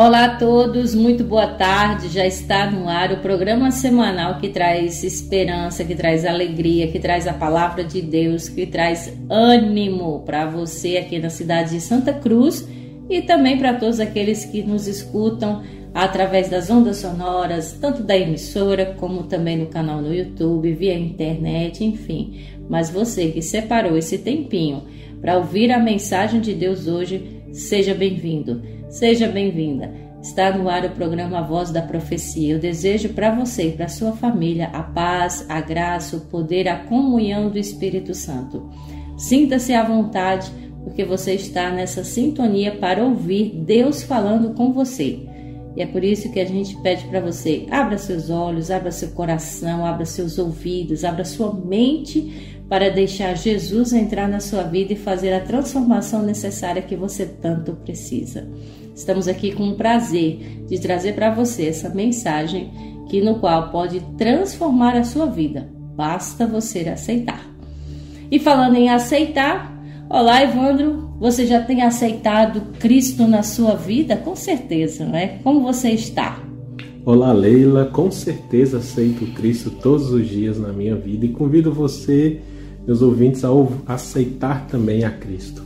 Olá a todos, muito boa tarde. Já está no ar o programa semanal que traz esperança, que traz alegria, que traz a palavra de Deus, que traz ânimo para você aqui na cidade de Santa Cruz e também para todos aqueles que nos escutam através das ondas sonoras, tanto da emissora como também no canal no YouTube, via internet, enfim. Mas você que separou esse tempinho para ouvir a mensagem de Deus hoje, seja bem-vindo, seja bem-vinda. Está no ar o programa A Voz da Profecia. Eu desejo para você e para sua família a paz, a graça, o poder, a comunhão do Espírito Santo. Sinta-se à vontade, porque você está nessa sintonia para ouvir Deus falando com você. E é por isso que a gente pede para você, abra seus olhos, abra seu coração, abra seus ouvidos, abra sua mente para deixar Jesus entrar na sua vida e fazer a transformação necessária que você tanto precisa. Estamos aqui com o prazer de trazer para você essa mensagem no qual pode transformar a sua vida. Basta você aceitar. E falando em aceitar, olá Evandro, você já tem aceitado Cristo na sua vida? Com certeza, não é? Como você está? Olá Leila, com certeza aceito Cristo todos os dias na minha vida e convido você, meus ouvintes, a aceitar também a Cristo.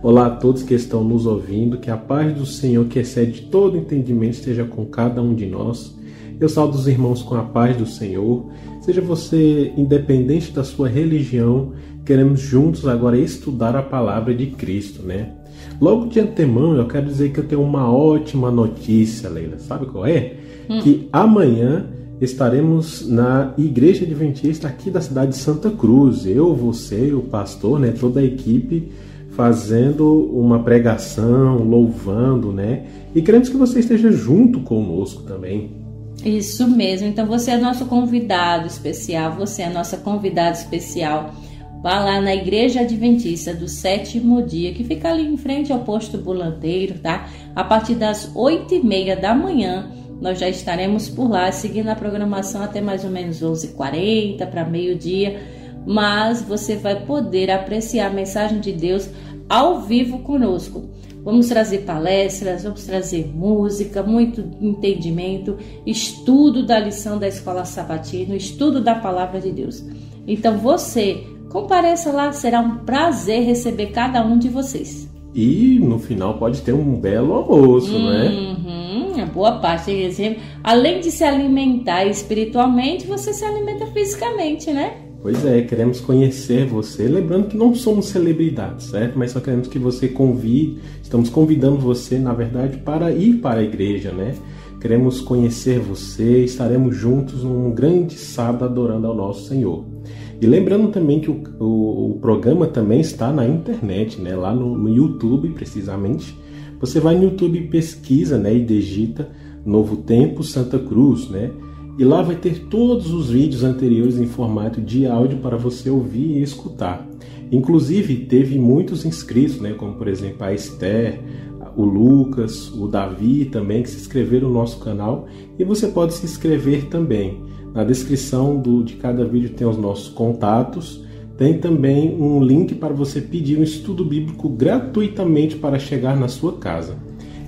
Olá a todos que estão nos ouvindo, que a paz do Senhor, que excede todo entendimento, esteja com cada um de nós. Eu saúdo os irmãos com a paz do Senhor. Seja você independente da sua religião, queremos juntos agora estudar a palavra de Cristo, né? Logo de antemão, eu quero dizer que eu tenho uma ótima notícia, Leila. Sabe qual é? Que amanhã estaremos na Igreja Adventista aqui da cidade de Santa Cruz. Eu, você, o pastor, né? Toda a equipe fazendo uma pregação, louvando, né? E queremos que você esteja junto conosco também. Isso mesmo. Então você é nosso convidado especial, você é nossa convidada especial. Vá lá na Igreja Adventista do Sétimo Dia, que fica ali em frente ao posto Bulandeiro, tá? A partir das 8h30 da manhã, nós já estaremos por lá, seguindo a programação até mais ou menos 11h40 para meio-dia. Mas você vai poder apreciar a mensagem de Deus ao vivo conosco. Vamos trazer palestras, vamos trazer música, muito entendimento, estudo da lição da Escola Sabatina, estudo da Palavra de Deus. Então você compareça lá, será um prazer receber cada um de vocês. E no final pode ter um belo almoço, né? A boa parte, por exemplo, além de se alimentar espiritualmente, você se alimenta fisicamente, né? Pois é, queremos conhecer você, lembrando que não somos celebridades, certo? Mas só queremos que você convide, estamos convidando você, na verdade, para ir para a igreja, né? Queremos conhecer você, estaremos juntos num grande sábado adorando ao nosso Senhor. E lembrando também que o programa também está na internet, né? Lá no YouTube, precisamente. Você vai no YouTube e pesquisa, né? E digita Novo Tempo Santa Cruz, né? E lá vai ter todos os vídeos anteriores em formato de áudio para você ouvir e escutar. Inclusive, teve muitos inscritos, né? Como, por exemplo, a Esther, o Lucas, o Davi também, que se inscreveram no nosso canal. E você pode se inscrever também. Na descrição de cada vídeo tem os nossos contatos. Tem também um link para você pedir um estudo bíblico gratuitamente para chegar na sua casa.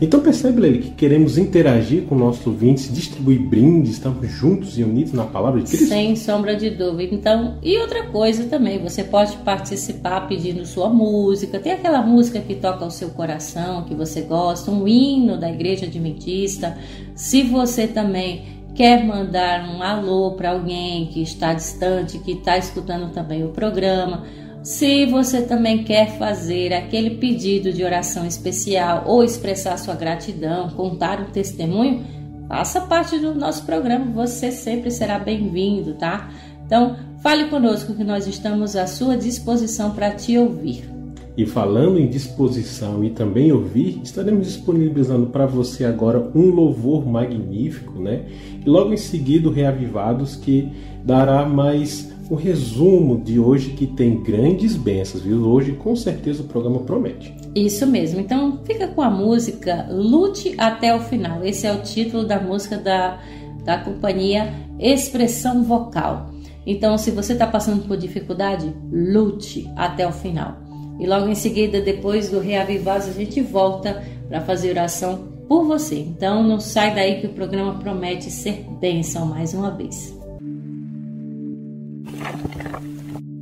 Então percebe, Leila, que queremos interagir com nossos ouvintes, distribuir brindes, estamos juntos e unidos na palavra de Cristo? Sem sombra de dúvida. Então, e outra coisa também, você pode participar pedindo sua música, tem aquela música que toca o seu coração, que você gosta, um hino da Igreja Adventista. Se você também quer mandar um alô para alguém que está distante, que está escutando também o programa, se você também quer fazer aquele pedido de oração especial ou expressar sua gratidão, contar um testemunho, faça parte do nosso programa, você sempre será bem-vindo, tá? Então, fale conosco que nós estamos à sua disposição para te ouvir. E falando em disposição e também ouvir, estaremos disponibilizando para você agora um louvor magnífico, né? E logo em seguida o Reavivados, que dará mais o resumo de hoje, que tem grandes bênçãos, viu? Hoje com certeza o programa promete. Isso mesmo, então fica com a música Lute Até o Final. Esse é o título da música da companhia Expressão Vocal. Então, se você está passando por dificuldade, lute até o final. E logo em seguida, depois do Reavivados, a gente volta para fazer oração por você. Então não sai daí que o programa promete ser bênção mais uma vez.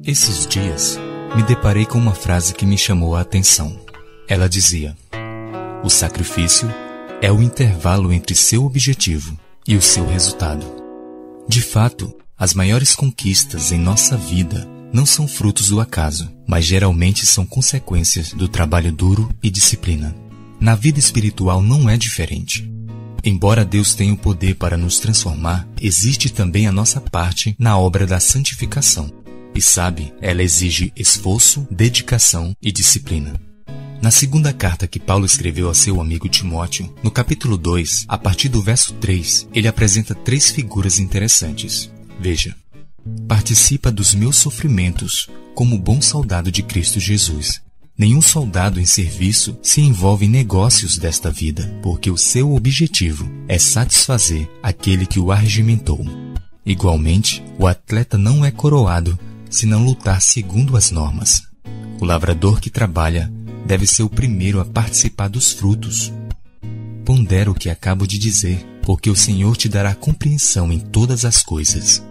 Esses dias me deparei com uma frase que me chamou a atenção. Ela dizia: o sacrifício é o intervalo entre seu objetivo e o seu resultado. De fato, as maiores conquistas em nossa vida não são frutos do acaso, mas geralmente são consequências do trabalho duro e disciplina. Na vida espiritual não é diferente. Embora Deus tenha o poder para nos transformar, existe também a nossa parte na obra da santificação. E sabe, ela exige esforço, dedicação e disciplina. Na segunda carta que Paulo escreveu a seu amigo Timóteo, no capítulo 2, a partir do verso 3, ele apresenta 3 figuras interessantes. Veja: participa dos meus sofrimentos como bom soldado de Cristo Jesus. Nenhum soldado em serviço se envolve em negócios desta vida, porque o seu objetivo é satisfazer aquele que o arregimentou. Igualmente, o atleta não é coroado se não lutar segundo as normas. O lavrador que trabalha deve ser o primeiro a participar dos frutos. Pondera o que acabo de dizer, porque o Senhor te dará compreensão em todas as coisas.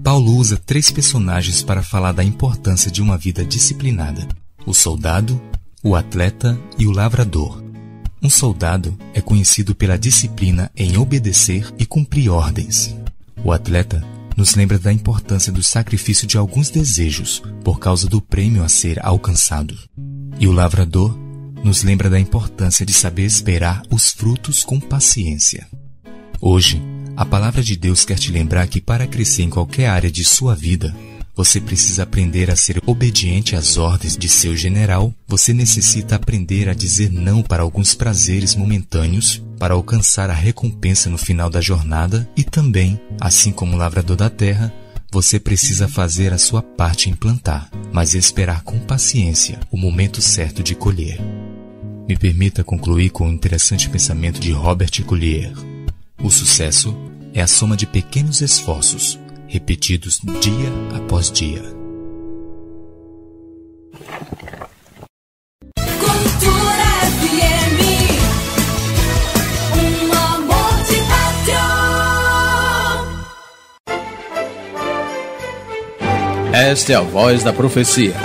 Paulo usa 3 personagens para falar da importância de uma vida disciplinada: o soldado, o atleta e o lavrador. Um soldado é conhecido pela disciplina em obedecer e cumprir ordens. O atleta nos lembra da importância do sacrifício de alguns desejos por causa do prêmio a ser alcançado. E o lavrador nos lembra da importância de saber esperar os frutos com paciência. Hoje, a palavra de Deus quer te lembrar que para crescer em qualquer área de sua vida, você precisa aprender a ser obediente às ordens de seu general. Você necessita aprender a dizer não para alguns prazeres momentâneos para alcançar a recompensa no final da jornada. E também, assim como o lavrador da terra, você precisa fazer a sua parte em plantar, mas esperar com paciência o momento certo de colher. Me permita concluir com um interessante pensamento de Robert Collier. O sucesso é a soma de pequenos esforços, repetidos dia após dia. Cultura FM, um amor de rádio. Esta é a voz da profecia.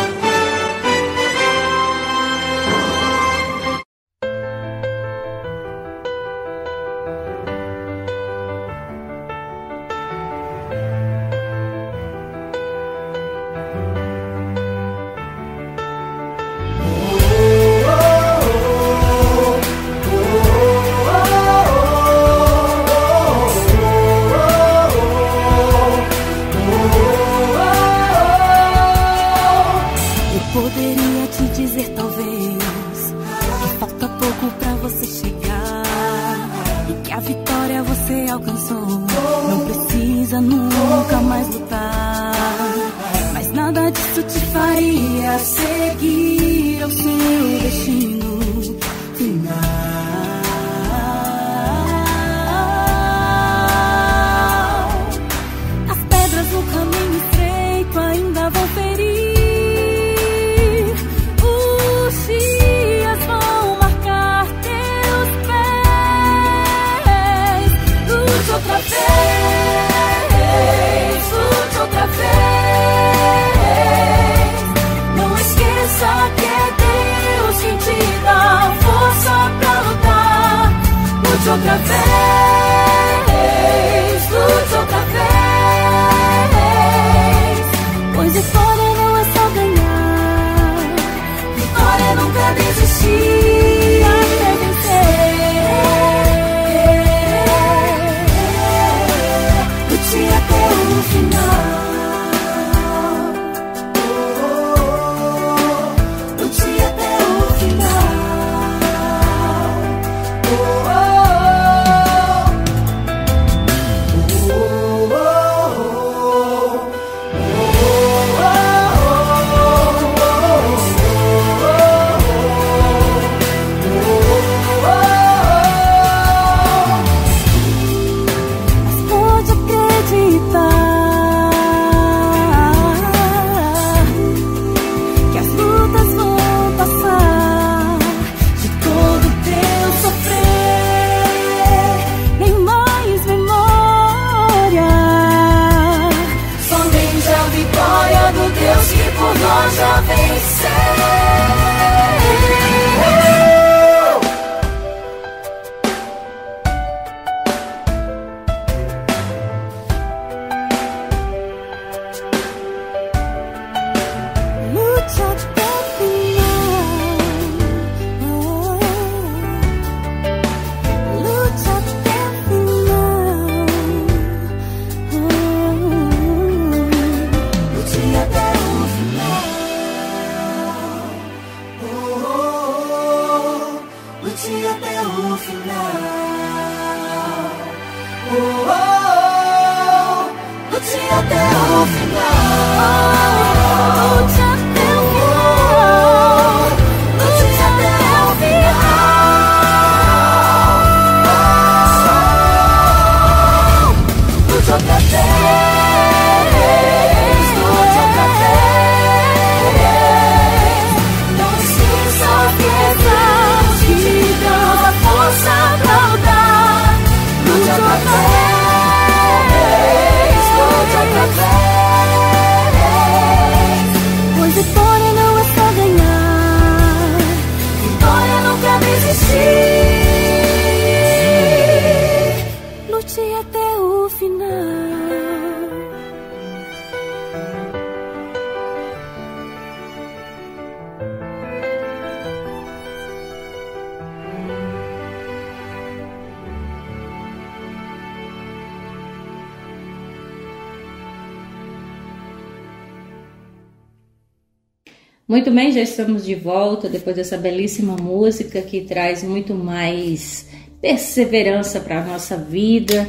Muito bem, já estamos de volta depois dessa belíssima música que traz muito mais perseverança para a nossa vida,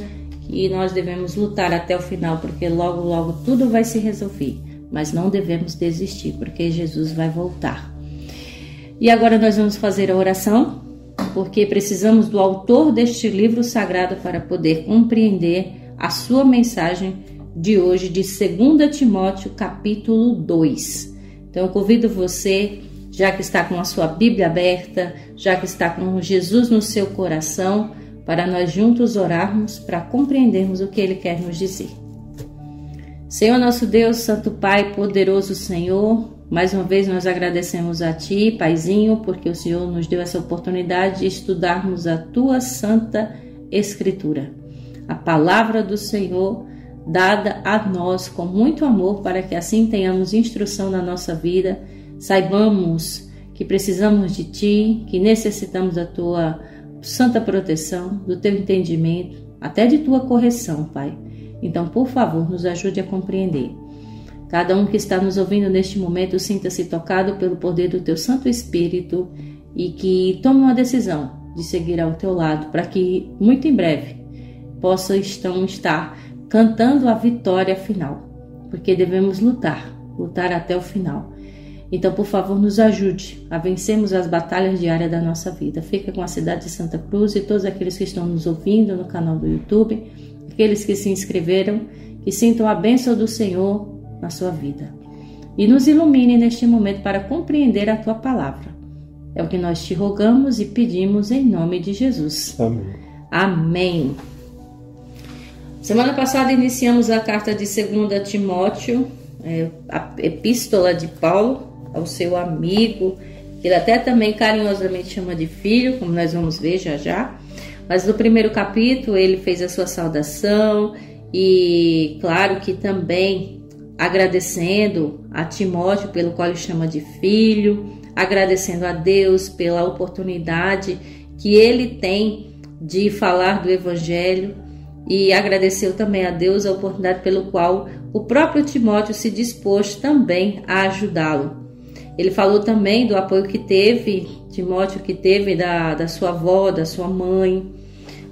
e nós devemos lutar até o final, porque logo, logo tudo vai se resolver, mas não devemos desistir, porque Jesus vai voltar. E agora nós vamos fazer a oração, porque precisamos do autor deste livro sagrado para poder compreender a sua mensagem de hoje, de 2 Timóteo, capítulo 2. Então eu convido você, já que está com a sua Bíblia aberta, já que está com Jesus no seu coração, para nós juntos orarmos, para compreendermos o que Ele quer nos dizer. Senhor nosso Deus, Santo Pai, poderoso Senhor, mais uma vez nós agradecemos a Ti, Paizinho, porque o Senhor nos deu essa oportunidade de estudarmos a Tua Santa Escritura, a palavra do Senhor, dada a nós com muito amor, para que assim tenhamos instrução na nossa vida, saibamos que precisamos de Ti, que necessitamos da Tua santa proteção, do Teu entendimento, até de Tua correção, Pai. Então, por favor, nos ajude a compreender. Cada um que está nos ouvindo neste momento, sinta-se tocado pelo poder do Teu Santo Espírito e que tome uma decisão de seguir ao Teu lado, para que muito em breve possa estar cantando a vitória final, porque devemos lutar até o final. Então, por favor, nos ajude a vencermos as batalhas diárias da nossa vida. Fica com a cidade de Santa Cruz e todos aqueles que estão nos ouvindo no canal do YouTube, aqueles que se inscreveram, que sintam a bênção do Senhor na sua vida. E nos ilumine neste momento para compreender a Tua palavra. É o que nós Te rogamos e pedimos em nome de Jesus. Amém. Amém. Semana passada iniciamos a carta de 2 Timóteo, a epístola de Paulo ao seu amigo, que ele até também carinhosamente chama de filho, como nós vamos ver já já. Mas no primeiro capítulo ele fez a sua saudação e, claro que também agradecendo a Timóteo pelo qual ele chama de filho, agradecendo a Deus pela oportunidade que ele tem de falar do Evangelho, e agradeceu também a Deus a oportunidade pelo qual o próprio Timóteo se dispôs também a ajudá-lo. Ele falou também do apoio que teve, Timóteo que teve da sua avó, da sua mãe.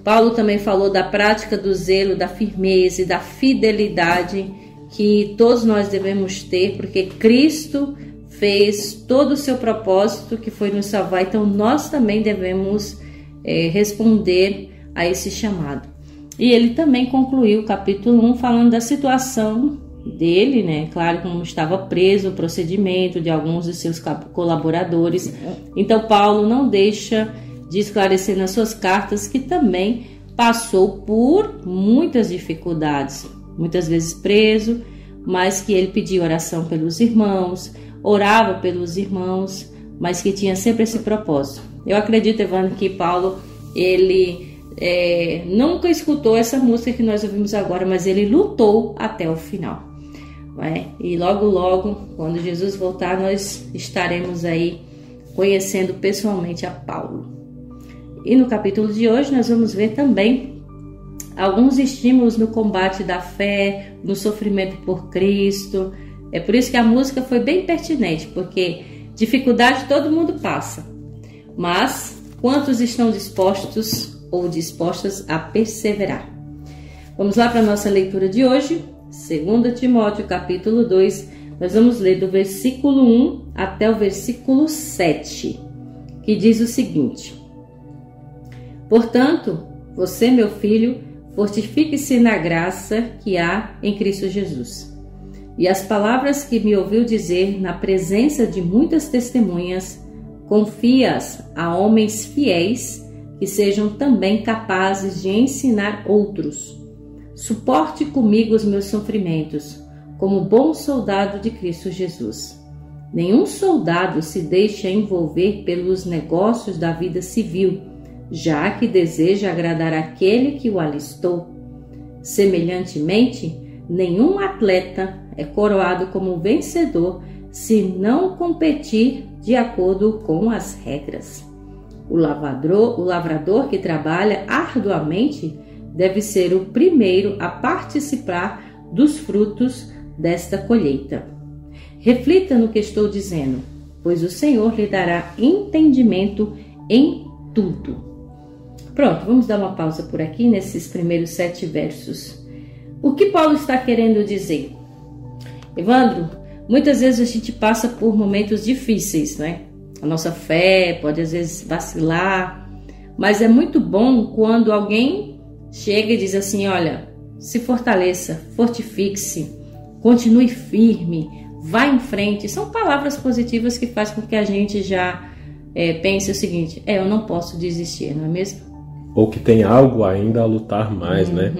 Paulo também falou da prática do zelo, da firmeza e da fidelidade que todos nós devemos ter, porque Cristo fez todo o seu propósito, que foi nos salvar, então nós também devemos responder a esse chamado. E ele também concluiu o capítulo 1 falando da situação dele, né? Claro, como estava preso, o procedimento de alguns de seus colaboradores. Então Paulo não deixa de esclarecer nas suas cartas que também passou por muitas dificuldades, muitas vezes preso, mas que ele pedia oração pelos irmãos, orava pelos irmãos, mas que tinha sempre esse propósito. Eu acredito, Evandro, que Paulo, ele nunca escutou essa música que nós ouvimos agora, mas ele lutou até o final. E logo, logo, quando Jesus voltar, nós estaremos aí conhecendo pessoalmente a Paulo. E no capítulo de hoje nós vamos ver também alguns estímulos no combate da fé, no sofrimento por Cristo. É por isso que a música foi bem pertinente, porque dificuldade todo mundo passa, mas quantos estão dispostos ou dispostas a perseverar? Vamos lá para a nossa leitura de hoje, 2 Timóteo capítulo 2, nós vamos ler do versículo 1 até o versículo 7, que diz o seguinte: Portanto, você, meu filho, fortifique-se na graça que há em Cristo Jesus. E as palavras que me ouviu dizer na presença de muitas testemunhas, confia-as a homens fiéis que sejam também capazes de ensinar outros. Suporte comigo os meus sofrimentos, como bom soldado de Cristo Jesus. Nenhum soldado se deixa envolver pelos negócios da vida civil, já que deseja agradar aquele que o alistou. Semelhantemente, nenhum atleta é coroado como vencedor se não competir de acordo com as regras. O lavrador que trabalha arduamente deve ser o primeiro a participar dos frutos desta colheita. Reflita no que estou dizendo. pois o Senhor lhe dará entendimento em tudo. Pronto, vamos dar uma pausa por aqui nesses primeiros 7 versos. O que Paulo está querendo dizer? Evandro, muitas vezes a gente passa por momentos difíceis, né? A nossa fé pode às vezes vacilar, mas é muito bom quando alguém chega e diz assim, olha, se fortaleça, fortifique-se, continue firme, vá em frente. São palavras positivas que fazem com que a gente já pense o seguinte, eu não posso desistir, não é mesmo? Ou que tem algo ainda a lutar mais, né?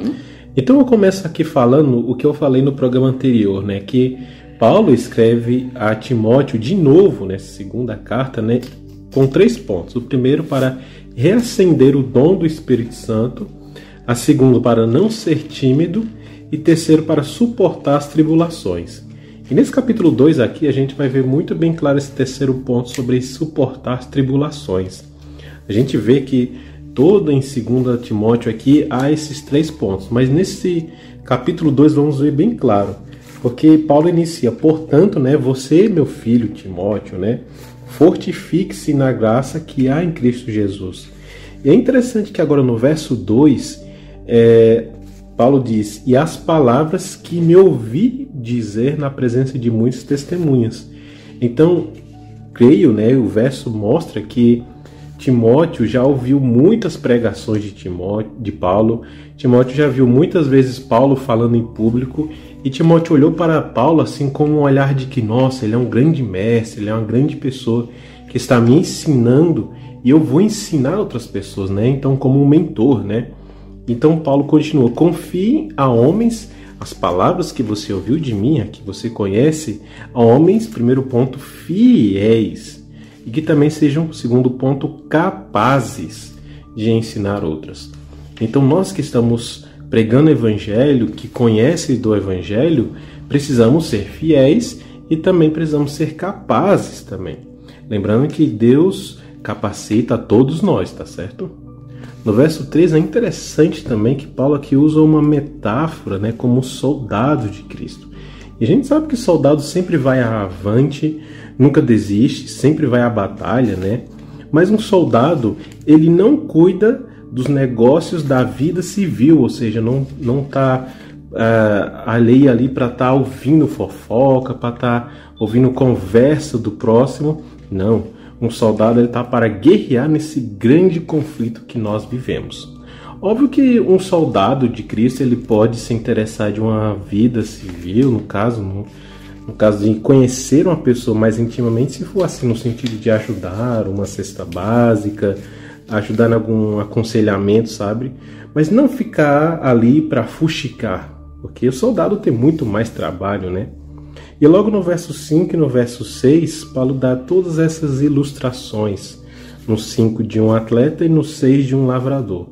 Então eu começo aqui falando o que eu falei no programa anterior, né? Que Paulo escreve a Timóteo de novo nessa segunda carta, né? Com 3 pontos. O primeiro, para reacender o dom do Espírito Santo. A segundo, para não ser tímido. E terceiro, para suportar as tribulações. E nesse capítulo 2 aqui, a gente vai ver muito bem claro esse terceiro ponto sobre suportar as tribulações. A gente vê que todo em 2 Timóteo aqui há esses 3 pontos. Mas nesse capítulo 2 vamos ver bem claro. Porque Paulo inicia, portanto, né, você, meu filho Timóteo, né, fortifique-se na graça que há em Cristo Jesus. E é interessante que agora no verso 2, Paulo diz, e as palavras que me ouvi dizer na presença de muitas testemunhas. Então, creio, né, o verso mostra que Timóteo já ouviu muitas pregações de Paulo. Timóteo já viu muitas vezes Paulo falando em público. E Timóteo olhou para Paulo assim com um olhar de que, nossa, ele é um grande mestre, ele é uma grande pessoa que está me ensinando e eu vou ensinar outras pessoas, né? Então, como um mentor, né? Então, Paulo continua, confie a homens as palavras que você ouviu de mim, que você conhece, a homens, primeiro ponto, fiéis, e que também sejam, segundo ponto, capazes de ensinar outras. Então, nós que estamos pregando o Evangelho, que conhecem do Evangelho, precisamos ser fiéis e também precisamos ser capazes também. Lembrando que Deus capacita a todos nós, tá certo? No verso 3 é interessante também que Paulo aqui usa uma metáfora, né, como soldado de Cristo. E a gente sabe que soldado sempre vai avante, nunca desiste, sempre vai à batalha, né? Mas um soldado, ele não cuida dos negócios da vida civil, ou seja, não está alheio ali para estar ouvindo fofoca, para estar ouvindo conversa do próximo. Não, um soldado está para guerrear nesse grande conflito que nós vivemos. Óbvio que um soldado de Cristo ele pode se interessar de uma vida civil, no caso de conhecer uma pessoa mais intimamente, se for assim no sentido de ajudar, uma cesta básica, ajudar em algum aconselhamento, sabe? Mas não ficar ali para fuxicar, porque o soldado tem muito mais trabalho, né? E logo no verso 5 e no verso 6, Paulo dá todas essas ilustrações. No 5 de um atleta e no 6 de um lavrador.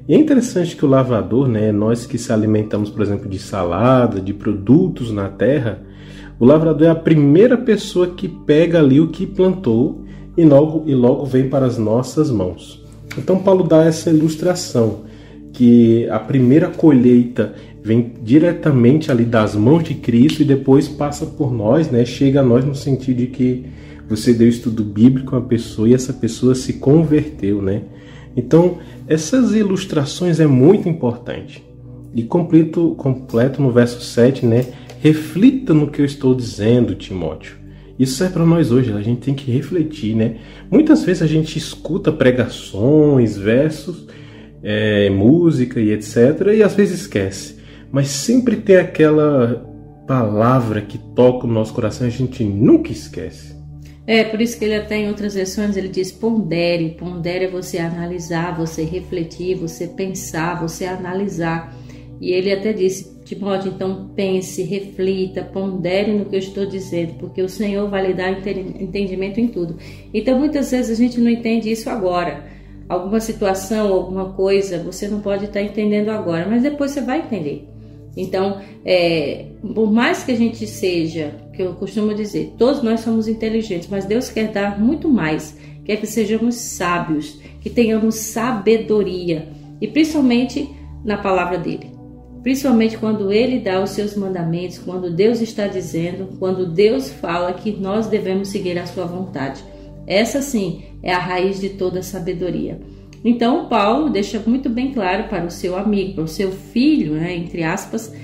E é interessante que o lavrador, né, nós que se alimentamos, por exemplo, de salada, de produtos na terra, o lavrador é a primeira pessoa que pega ali o que plantou e logo vem para as nossas mãos. Então Paulo dá essa ilustração, que a primeira colheita vem diretamente ali das mãos de Cristo e depois passa por nós, né? Chega a nós no sentido de que você deu estudo bíblico a uma pessoa e essa pessoa se converteu, né? Então, essas ilustrações é muito importante. E completo no verso 7, né? Reflita no que eu estou dizendo, Timóteo. Isso é para nós hoje, a gente tem que refletir, né? Muitas vezes a gente escuta pregações, versos, música e etc. E às vezes esquece. Mas sempre tem aquela palavra que toca o nosso coração e a gente nunca esquece. Por isso que ele até em outras versões ele diz pondere. Pondere é você analisar, você refletir, você pensar, você analisar. E ele até disse, Timóteo, então pense, reflita, pondere no que eu estou dizendo, porque o Senhor vai lhe dar entendimento em tudo. Então muitas vezes a gente não entende isso agora. Alguma situação, alguma coisa, você não pode estar entendendo agora, mas depois você vai entender. Então, por mais que a gente seja, que eu costumo dizer, todos nós somos inteligentes, mas Deus quer dar muito mais, quer que sejamos sábios, que tenhamos sabedoria, e principalmente na palavra dele. principalmente quando ele dá os seus mandamentos, quando Deus está dizendo, quando Deus fala que nós devemos seguir a sua vontade. Essa sim é a raiz de toda a sabedoria. Então Paulo deixa muito bem claro para o seu amigo, para o seu filho, né, entre aspas,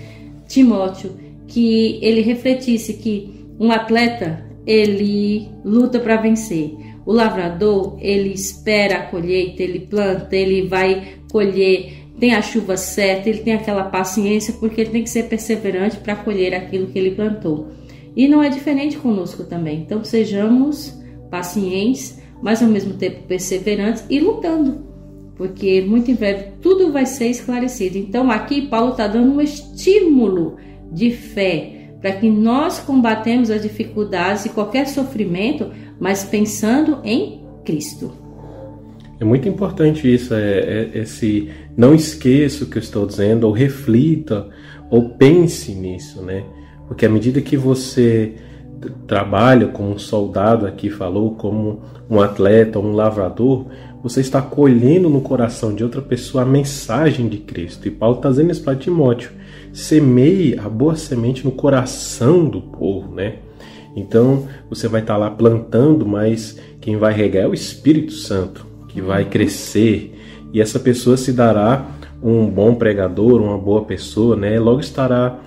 Timóteo, que ele refletisse que um atleta, ele luta para vencer. O lavrador, ele espera a colheita, ele planta, ele vai colher, tem a chuva certa, ele tem aquela paciência, porque ele tem que ser perseverante para colher aquilo que ele plantou. E não é diferente conosco também. Então sejamos pacientes, mas ao mesmo tempo perseverantes e lutando, porque muito em breve tudo vai ser esclarecido. Então aqui Paulo está dando um estímulo de fé para que nós combatemos as dificuldades e qualquer sofrimento, mas pensando em Cristo. É muito importante isso, esse não esqueça o que eu estou dizendo, ou reflita, ou pense nisso, né? Porque à medida que você trabalha como um soldado, aqui falou, como um atleta, um lavrador, você está colhendo no coração de outra pessoa a mensagem de Cristo. E Paulo está dizendo isso para Timóteo: semeie a boa semente no coração do povo, né? Então você vai estar lá plantando, mas quem vai regar é o Espírito Santo, que vai crescer, e essa pessoa se dará um bom pregador, uma boa pessoa, né? Logo estará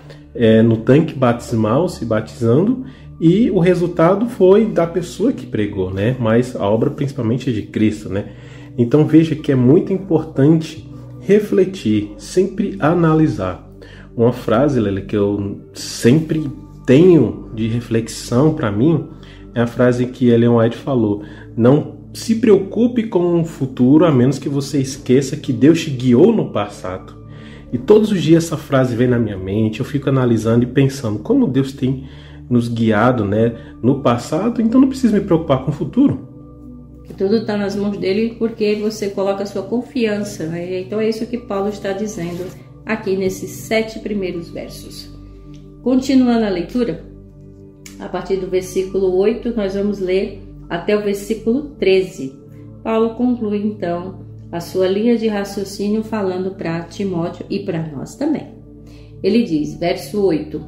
no tanque batismal se batizando, e o resultado foi da pessoa que pregou, né? Mas a obra principalmente é de Cristo, né? Então veja que é muito importante refletir, sempre analisar. Uma frase, Lélia, que eu sempre tenho de reflexão para mim é a frase que Ellen White falou: não se preocupe com o futuro, a menos que você esqueça que Deus te guiou no passado. E todos os dias essa frase vem na minha mente, eu fico analisando e pensando como Deus tem nos guiado, né, no passado, então não preciso me preocupar com o futuro. Tudo está nas mãos dele porque você coloca a sua confiança, né? Então é isso que Paulo está dizendo aqui nesses 7 primeiros versos. Continuando a leitura, a partir do versículo 8, nós vamos ler até o versículo 13. Paulo conclui então a sua linha de raciocínio falando para Timóteo e para nós também. Ele diz, verso 8: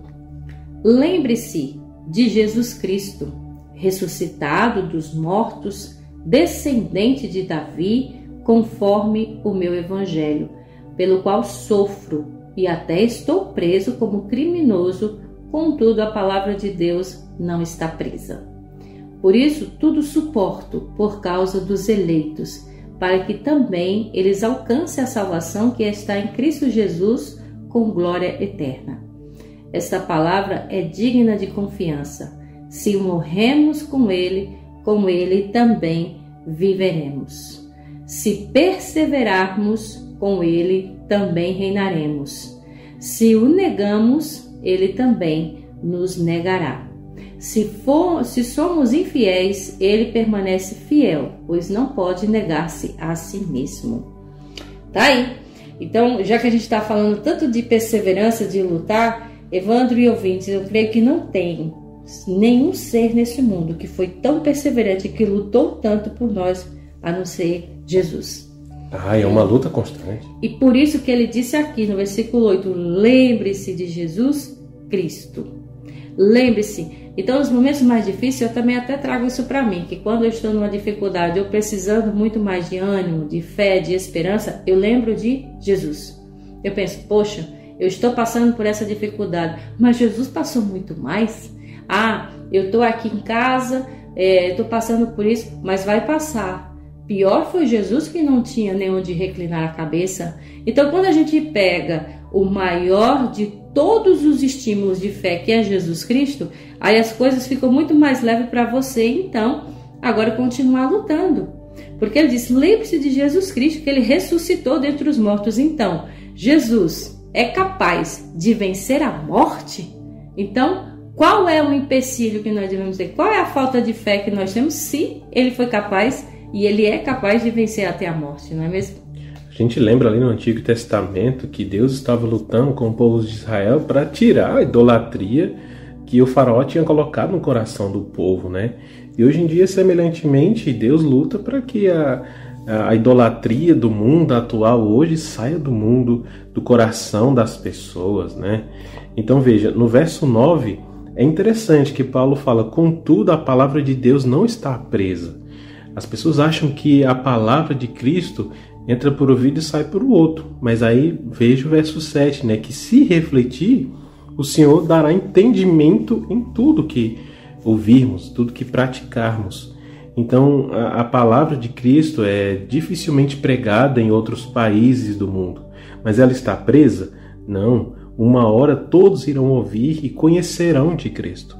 lembre-se de Jesus Cristo, ressuscitado dos mortos, descendente de Davi, conforme o meu evangelho, pelo qual sofro e até estou preso como criminoso, contudo a palavra de Deus não está presa. Por isso tudo suporto por causa dos eleitos, para que também eles alcancem a salvação que está em Cristo Jesus com glória eterna. Esta palavra é digna de confiança. Se morremos com ele também viveremos. Se perseverarmos com ele, também reinaremos. Se o negamos, ele também nos negará. Se somos infiéis, ele permanece fiel, pois não pode negar-se a si mesmo. Tá aí. Então, já que a gente está falando tanto de perseverança, de lutar, Evandro e ouvintes, eu creio que não tem nenhum ser nesse mundo que foi tão perseverante, que lutou tanto por nós, a não ser Jesus. É uma luta constante. E por isso que ele disse aqui no versículo 8, lembre-se de Jesus Cristo. Lembre-se. Então, nos momentos mais difíceis, eu também até trago isso para mim, que quando eu estou numa dificuldade, eu precisando muito mais de ânimo, de fé, de esperança, eu lembro de Jesus. Eu penso, poxa, eu estou passando por essa dificuldade, mas Jesus passou muito mais. Eu estou aqui em casa, estou passando por isso, mas vai passar. Pior foi Jesus, que não tinha nem onde reclinar a cabeça. Então, quando a gente pega o maior de todos os estímulos de fé, que é Jesus Cristo, aí as coisas ficam muito mais leves para você, então, agora continuar lutando. Porque ele disse, lembre-se de Jesus Cristo, que ele ressuscitou dentre os mortos. Então, Jesus é capaz de vencer a morte? Então, qual é o empecilho que nós devemos ter? Qual é a falta de fé que nós temos se ele foi capaz, e ele é capaz de vencer até a morte, não é mesmo? A gente lembra ali no Antigo Testamento que Deus estava lutando com o povo de Israel para tirar a idolatria que o faraó tinha colocado no coração do povo, né? E hoje em dia, semelhantemente, Deus luta para que a idolatria do mundo atual hoje saia do mundo, do coração das pessoas, né? Então veja, no verso 9 é interessante que Paulo fala: contudo a palavra de Deus não está presa. As pessoas acham que a palavra de Cristo entra por um ouvido e sai por outro, mas aí veja o verso 7, né? Que se refletir, o Senhor dará entendimento em tudo que ouvirmos, tudo que praticarmos. Então, a palavra de Cristo é dificilmente pregada em outros países do mundo. Mas ela está presa? Não. Uma hora todos irão ouvir e conhecerão de Cristo.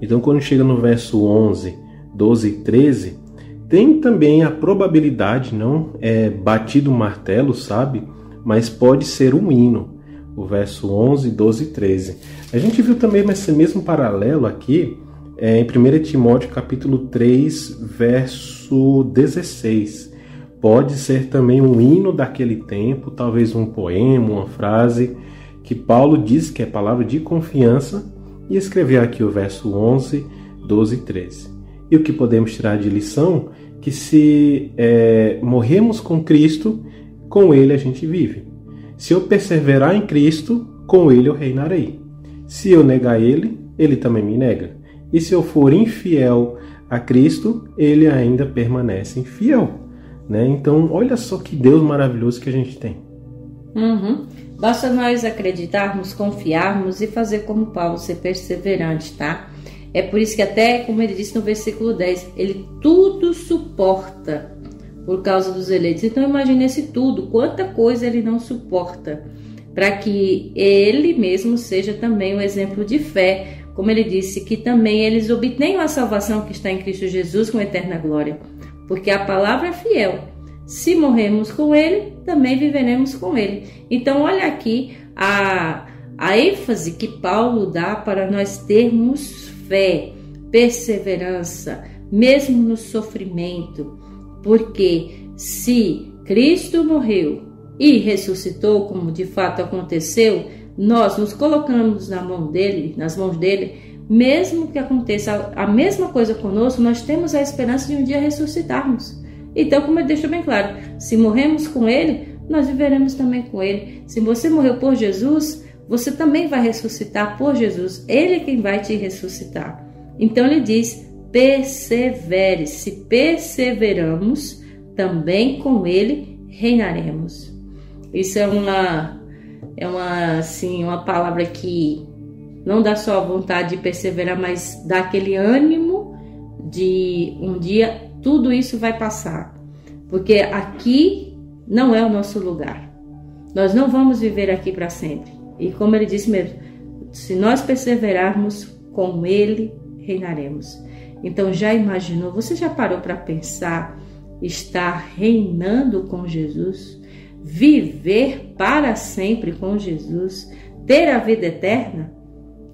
Então, quando chega no verso 11, 12 e 13, tem também a probabilidade, não é batido um martelo, sabe? Mas pode ser um hino. O verso 11, 12 e 13. A gente viu também esse mesmo paralelo aqui, em 1 Timóteo capítulo 3, verso 16. Pode ser também um hino daquele tempo, talvez um poema, uma frase, que Paulo diz que é palavra de confiança, e escreveu aqui o verso 11, 12 e 13. E o que podemos tirar de lição? Que se morremos com Cristo, com Ele a gente vive. Se eu perseverar em Cristo, com Ele eu reinarei. Se eu negar Ele, Ele também me nega. E se eu for infiel a Cristo, Ele ainda permanece infiel, né? Então, olha só que Deus maravilhoso que a gente tem. Basta nós acreditarmos, confiarmos e fazer como Paulo, ser perseverante, tá? É por isso que até, como ele disse no versículo 10, ele tudo suporta por causa dos eleitos. Então, imagine esse tudo, quanta coisa ele não suporta, para que ele mesmo seja também um exemplo de fé. Como ele disse, que também eles obtenham a salvação que está em Cristo Jesus com eterna glória. Porque a palavra é fiel. Se morrermos com Ele, também viveremos com Ele. Então, olha aqui a ênfase que Paulo dá para nós termos fé, perseverança, mesmo no sofrimento. Porque se Cristo morreu e ressuscitou, como de fato aconteceu, nós nos colocamos nas mãos dele, mesmo que aconteça a mesma coisa conosco, nós temos a esperança de um dia ressuscitarmos. Então, como ele deixou bem claro, se morremos com ele, nós viveremos também com ele. Se você morreu por Jesus, você também vai ressuscitar por Jesus. Ele é quem vai te ressuscitar. Então ele diz: persevere. Se perseveramos, também com ele reinaremos. Isso é uma palavra que não dá só a vontade de perseverar, mas dá aquele ânimo de um dia tudo isso vai passar. Porque aqui não é o nosso lugar. Nós não vamos viver aqui para sempre. E como ele disse mesmo, se nós perseverarmos, com ele reinaremos. Então já imaginou, você já parou para pensar estar reinando com Jesus? Viver para sempre com Jesus, ter a vida eterna?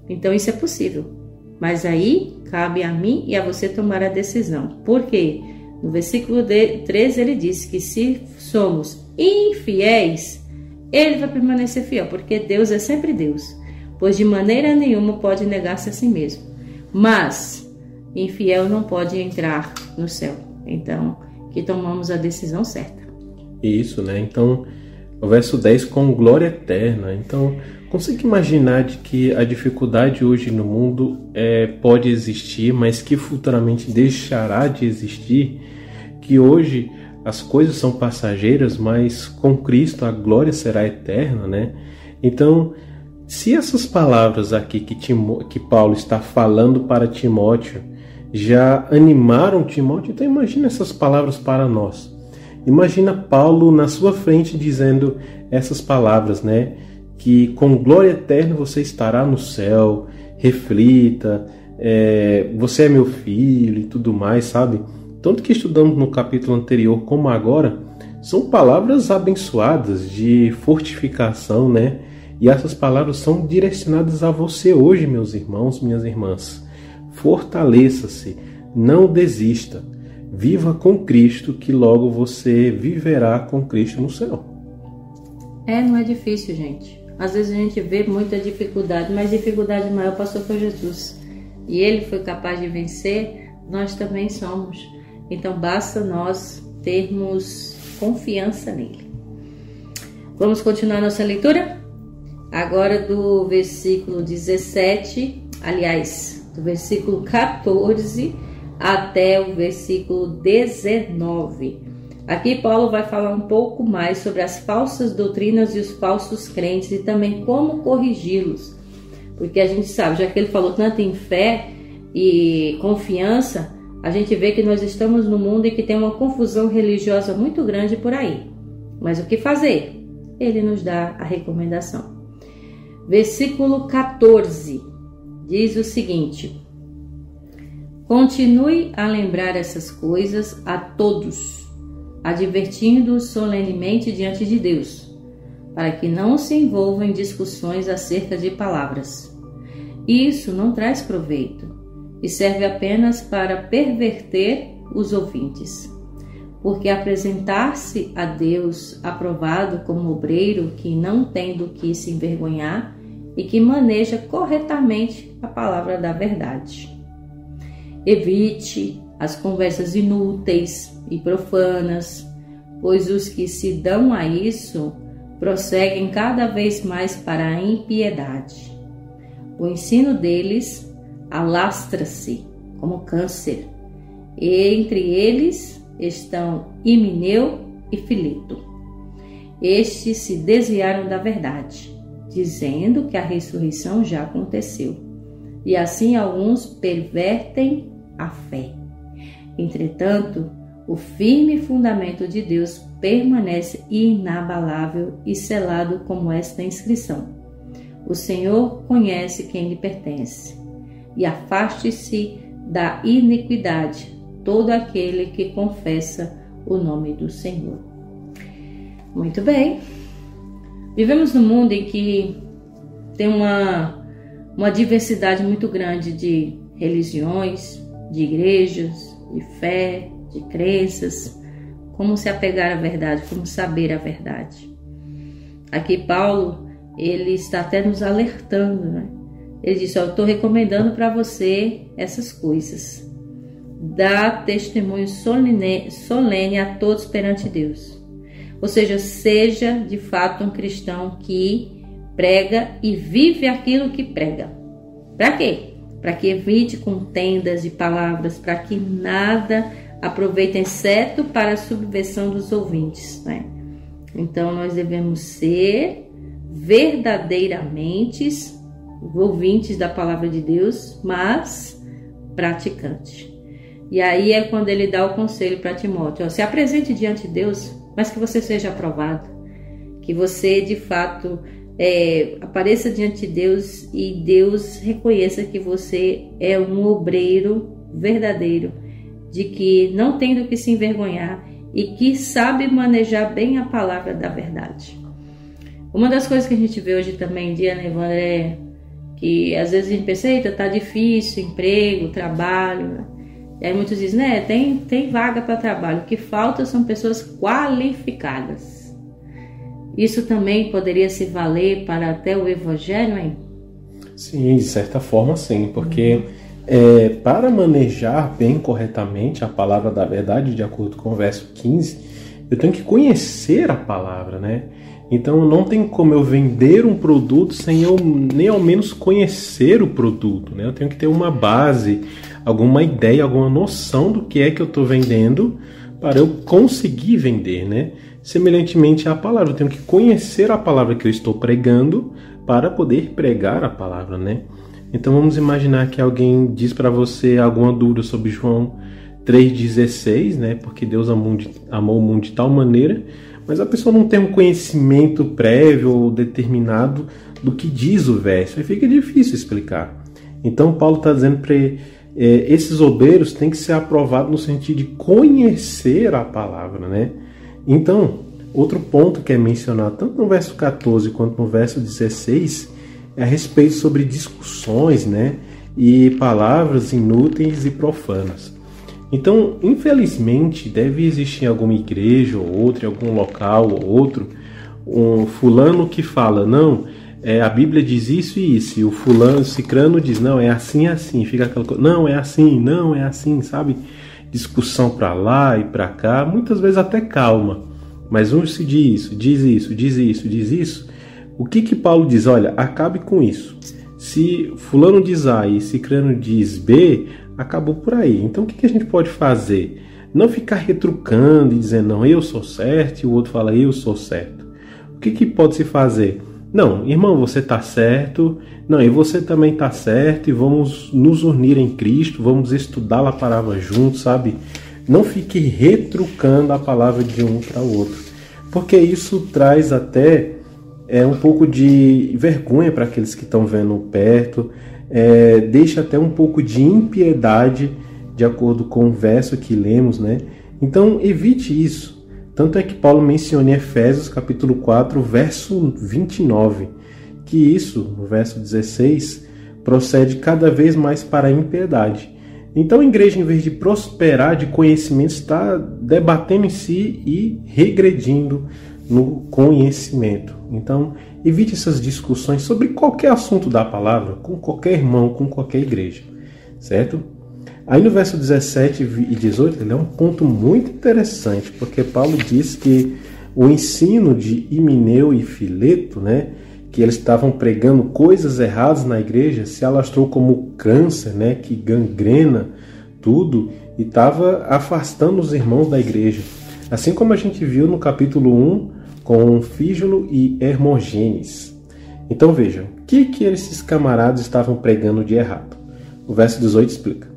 Então isso é possível, mas aí cabe a mim e a você tomar a decisão. Por quê? No versículo 13 ele diz que se somos infiéis, ele vai permanecer fiel, porque Deus é sempre Deus, pois de maneira nenhuma pode negar-se a si mesmo. Mas infiel não pode entrar no céu. Então, que tomamos a decisão certa. Isso, né? Então, o verso 10, com glória eterna. Então, consigo imaginar de que a dificuldade hoje no mundo pode existir, mas que futuramente deixará de existir, que hoje as coisas são passageiras, mas com Cristo a glória será eterna, né? Então, se essas palavras aqui que Paulo está falando para Timóteo já animaram Timóteo, então imagina essas palavras para nós. Imagina Paulo na sua frente dizendo essas palavras, né? Que com glória eterna você estará no céu, reflita, você é meu filho e tudo mais, sabe? Tanto que estudamos no capítulo anterior como agora, são palavras abençoadas de fortificação, né? E essas palavras são direcionadas a você hoje, meus irmãos, minhas irmãs. Fortaleça-se, não desista. Viva com Cristo, que logo você viverá com Cristo no céu. Não é difícil, gente. Às vezes a gente vê muita dificuldade, mas a dificuldade maior passou por Jesus. E Ele foi capaz de vencer, nós também somos. Então basta nós termos confiança nele. Vamos continuar nossa leitura? Agora do versículo 17, aliás, do versículo 14 até o versículo 19. Aqui Paulo vai falar um pouco mais sobre as falsas doutrinas e os falsos crentes e também como corrigi-los. Porque a gente sabe, já que ele falou tanto em fé e confiança, a gente vê que nós estamos num mundo em que tem uma confusão religiosa muito grande por aí. Mas o que fazer? Ele nos dá a recomendação. Versículo 14 diz o seguinte: continue a lembrar essas coisas a todos, advertindo-os solenemente diante de Deus, para que não se envolvam em discussões acerca de palavras. Isso não traz proveito e serve apenas para perverter os ouvintes. Porque apresentar-se a Deus aprovado como obreiro que não tem do que se envergonhar e que maneja corretamente a palavra da verdade. Evite as conversas inúteis e profanas, pois os que se dão a isso prosseguem cada vez mais para a impiedade. O ensino deles alastra-se como câncer, e entre eles estão Himeneu e Fileto. Estes se desviaram da verdade, dizendo que a ressurreição já aconteceu, e assim alguns pervertem a fé. Entretanto, o firme fundamento de Deus permanece inabalável e selado como esta inscrição: o Senhor conhece quem lhe pertence, e afaste-se da iniquidade todo aquele que confessa o nome do Senhor. Muito bem. Vivemos num mundo em que tem uma diversidade muito grande de religiões, de igrejas, de fé, de crenças. Como se apegar à verdade, como saber a verdade. Aqui Paulo, ele está até nos alertando, né? Ele diz: eu estou recomendando para você essas coisas. Dá testemunho solene a todos perante Deus. Ou seja de fato um cristão que prega e vive aquilo que prega. Para quê? Para que evite contendas de palavras, para que nada aproveite exceto para a subversão dos ouvintes, né? Então nós devemos ser verdadeiramente ouvintes da palavra de Deus, mas praticantes. E aí é quando ele dá o conselho para Timóteo: se apresente diante de Deus, mas que você seja aprovado, que você de fato apareça diante de Deus e Deus reconheça que você é um obreiro verdadeiro, de que não tem do que se envergonhar e que sabe manejar bem a palavra da verdade. Uma das coisas que a gente vê hoje também em dia, né, Evandro, é que às vezes a gente pensa: eita, tá difícil, emprego, trabalho, né? E aí muitos dizem: né, tem vaga para trabalho, o que falta são pessoas qualificadas. Isso também poderia se valer para até o evangelho, hein? Sim, de certa forma sim, porque para manejar bem corretamente a palavra da verdade, de acordo com o verso 15, eu tenho que conhecer a palavra, né? Então não tem como eu vender um produto sem eu nem ao menos conhecer o produto, né? Eu tenho que ter uma base, alguma ideia, alguma noção do que é que eu estou vendendo para eu conseguir vender, né? Semelhantemente à palavra, eu tenho que conhecer a palavra que eu estou pregando para poder pregar a palavra, né? Então vamos imaginar que alguém diz para você alguma dúvida sobre João 3,16, né? Porque Deus amou o mundo de tal maneira, mas a pessoa não tem um conhecimento prévio ou determinado do que diz o verso, aí fica difícil explicar. Então Paulo está dizendo para esses obreiros têm que ser aprovados no sentido de conhecer a palavra, né? Então, outro ponto que é mencionado tanto no verso 14 quanto no verso 16 é a respeito sobre discussões, né? E palavras inúteis e profanas. Então, infelizmente, deve existir em alguma igreja ou outra, em algum local ou outro, um fulano que fala: não, a Bíblia diz isso e isso, e o fulano, o cicrano diz: não, é assim, fica aquela coisa: não, é assim, sabe? Discussão para lá e para cá, muitas vezes até calma, mas um se diz isso. O que Paulo diz? Olha, acabe com isso. Se fulano diz A e cicrano diz B, acabou por aí. Então o que a gente pode fazer? Não ficar retrucando e dizendo, não, eu sou certo, e o outro fala, eu sou certo. O que pode se fazer? Não, irmão, você está certo, não, e você também está certo, e vamos nos unir em Cristo, vamos estudar a palavra juntos, sabe? Não fique retrucando a palavra de um para o outro, porque isso traz até um pouco de vergonha para aqueles que estão vendo perto, deixa até um pouco de impiedade, de acordo com o verso que lemos, né? Então evite isso. Tanto é que Paulo menciona em Efésios capítulo 4, verso 29, que isso, no verso 16, procede cada vez mais para a impiedade. Então a igreja, em vez de prosperar de conhecimento, está debatendo em si e regredindo no conhecimento. Então evite essas discussões sobre qualquer assunto da palavra, com qualquer irmão, com qualquer igreja, certo? Aí no verso 17 e 18, ele é um ponto muito interessante, porque Paulo diz que o ensino de Himeneu e Fileto, né, que eles estavam pregando coisas erradas na igreja, se alastrou como câncer, né, que gangrena tudo, e estava afastando os irmãos da igreja. Assim como a gente viu no capítulo 1, com Fígelo e Hermógenes. Então vejam, o que esses camaradas estavam pregando de errado? O verso 18 explica.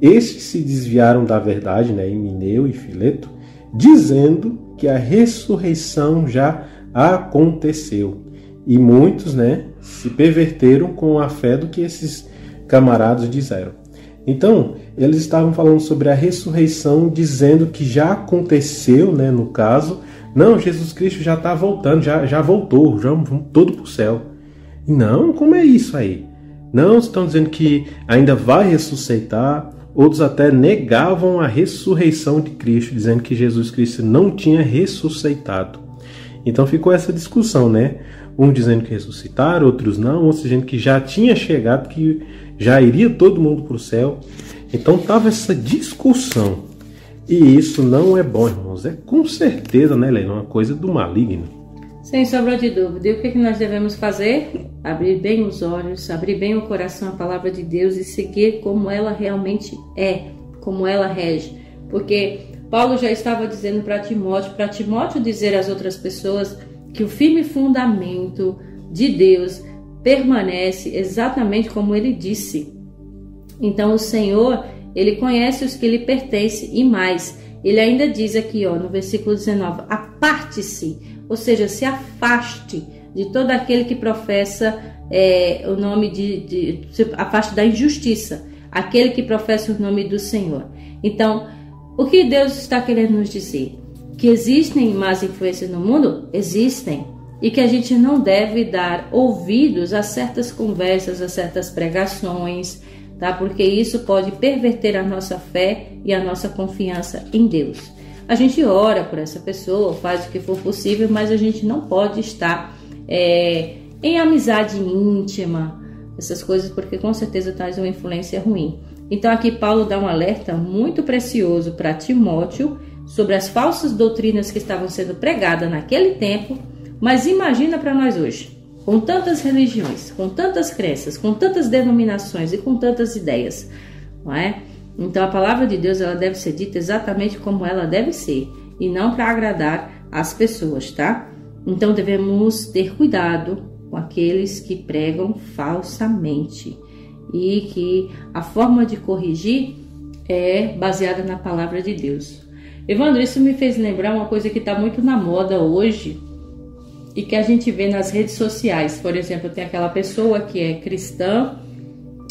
Estes se desviaram da verdade, né, Himeneu e Fileto, dizendo que a ressurreição já aconteceu. E muitos, né, se perverteram com a fé do que esses camaradas disseram. Então, eles estavam falando sobre a ressurreição, dizendo que já aconteceu, né, no caso. Não, Jesus Cristo já está voltando, já voltou, já vamos todo para o céu. E não, como é isso aí? Não, estão dizendo que ainda vai ressuscitar. Outros até negavam a ressurreição de Cristo, dizendo que Jesus Cristo não tinha ressuscitado. Então ficou essa discussão, né? Um dizendo que ressuscitaram, outros não, outros dizendo que já tinha chegado, que já iria todo mundo para o céu. Então estava essa discussão. E isso não é bom, irmãos. É com certeza, né, Leila? Uma coisa do maligno. Sem sombra de dúvida. E o que nós devemos fazer? Abrir bem os olhos, abrir bem o coração à palavra de Deus e seguir como ela realmente é, como ela rege. Porque Paulo já estava dizendo para Timóteo dizer às outras pessoas que o firme fundamento de Deus permanece exatamente como ele disse. Então o Senhor, ele conhece os que lhe pertencem e mais. Ele ainda diz aqui, no versículo 19, aparte-se, ou seja, se afaste de todo aquele que professa o nome se afaste da injustiça, aquele que professa o nome do Senhor. Então, o que Deus está querendo nos dizer? Que existem más influências no mundo? Existem. E que a gente não deve dar ouvidos a certas conversas, a certas pregações, tá? Porque isso pode perverter a nossa fé e a nossa confiança em Deus. A gente ora por essa pessoa, faz o que for possível, mas a gente não pode estar em amizade íntima, essas coisas, porque com certeza traz uma influência ruim. Então aqui Paulo dá um alerta muito precioso para Timóteo sobre as falsas doutrinas que estavam sendo pregadas naquele tempo, mas imagina para nós hoje, com tantas religiões, com tantas crenças, com tantas denominações e com tantas ideias, não é? Então a palavra de Deus, ela deve ser dita exatamente como ela deve ser e não para agradar as pessoas, tá? Então devemos ter cuidado com aqueles que pregam falsamente e que a forma de corrigir é baseada na palavra de Deus. Evandro, isso me fez lembrar uma coisa que está muito na moda hoje e que a gente vê nas redes sociais. Por exemplo, tem aquela pessoa que é cristã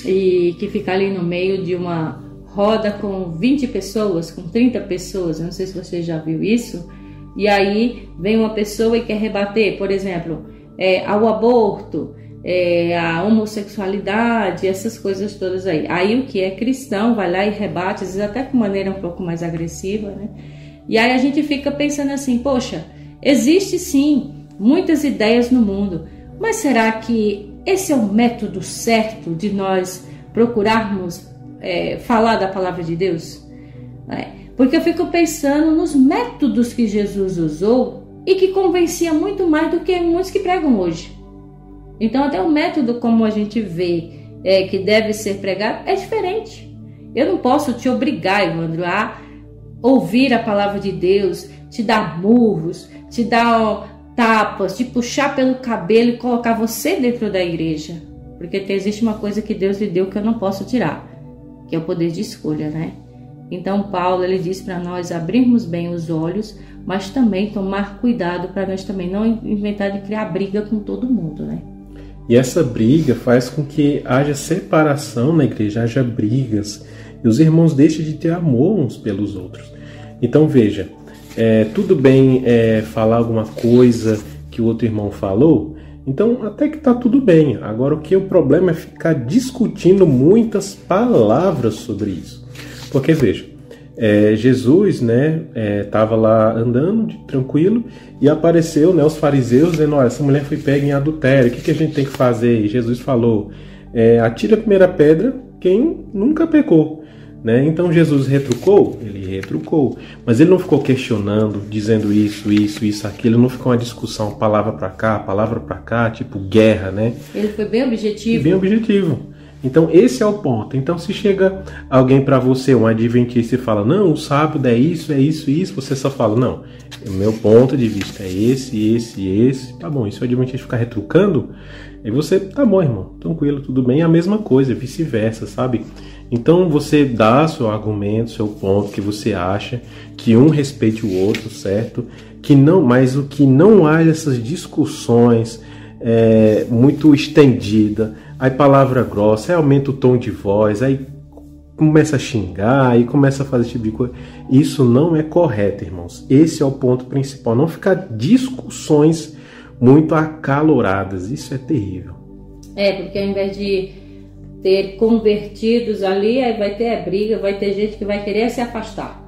e que fica ali no meio de uma roda com 20 pessoas, com 30 pessoas, eu não sei se você já viu isso, e aí vem uma pessoa e quer rebater, por exemplo, ao aborto, a homossexualidade, essas coisas todas aí. Aí o que é cristão vai lá e rebate, às vezes até com maneira um pouco mais agressiva, né? E aí a gente fica pensando assim, poxa, existe sim muitas ideias no mundo, mas será que esse é o método certo de nós procurarmos falar da palavra de Deus? Porque eu fico pensando nos métodos que Jesus usou e que convencia muito mais do que muitos que pregam hoje. Então até o método como a gente vê que deve ser pregado é diferente. Eu não posso te obrigar, Evandro, a ouvir a palavra de Deus, te dar murros, te dar tapas, te puxar pelo cabelo e colocar você dentro da igreja. Porque existe uma coisa que Deus lhe deu que eu não posso tirar, que é o poder de escolha, né? Então Paulo, ele diz para nós abrirmos bem os olhos, mas também tomar cuidado para nós também não inventar de criar briga com todo mundo, né? E essa briga faz com que haja separação na igreja, haja brigas, e os irmãos deixem de ter amor uns pelos outros. Então veja, tudo bem falar alguma coisa que o outro irmão falou, então até que tá tudo bem. Agora o problema é ficar discutindo muitas palavras sobre isso. Porque veja, Jesus, né, estava lá andando tranquilo e apareceu, né, os fariseus dizendo: olha, essa mulher foi pega em adultério, o que a gente tem que fazer? E Jesus falou: atira a primeira pedra quem nunca pecou. Né? Então Jesus retrucou? Ele retrucou, mas ele não ficou questionando, dizendo isso, aquilo, não ficou uma discussão, palavra para cá, tipo guerra, né? Ele foi bem objetivo. Bem objetivo. Então esse é o ponto. Então se chega alguém para você, um adventista, e fala: não, o sábado é isso, você só fala: não, o meu ponto de vista é esse, tá bom. E se o adventista ficar retrucando, aí você, tá bom, irmão, tranquilo, tudo bem, é a mesma coisa, vice-versa, sabe? Então você dá seu argumento, seu ponto, que você acha, que um respeite o outro, certo? Mas o que não há essas discussões muito estendida, aí palavra grossa, aí aumenta o tom de voz, aí começa a xingar, aí começa a fazer esse tipo de coisa. Isso não é correto, irmãos. Esse é o ponto principal. Não ficar discussões muito acaloradas. Isso é terrível. Porque ao invés de ter convertidos ali, aí vai ter briga, vai ter gente que vai querer se afastar.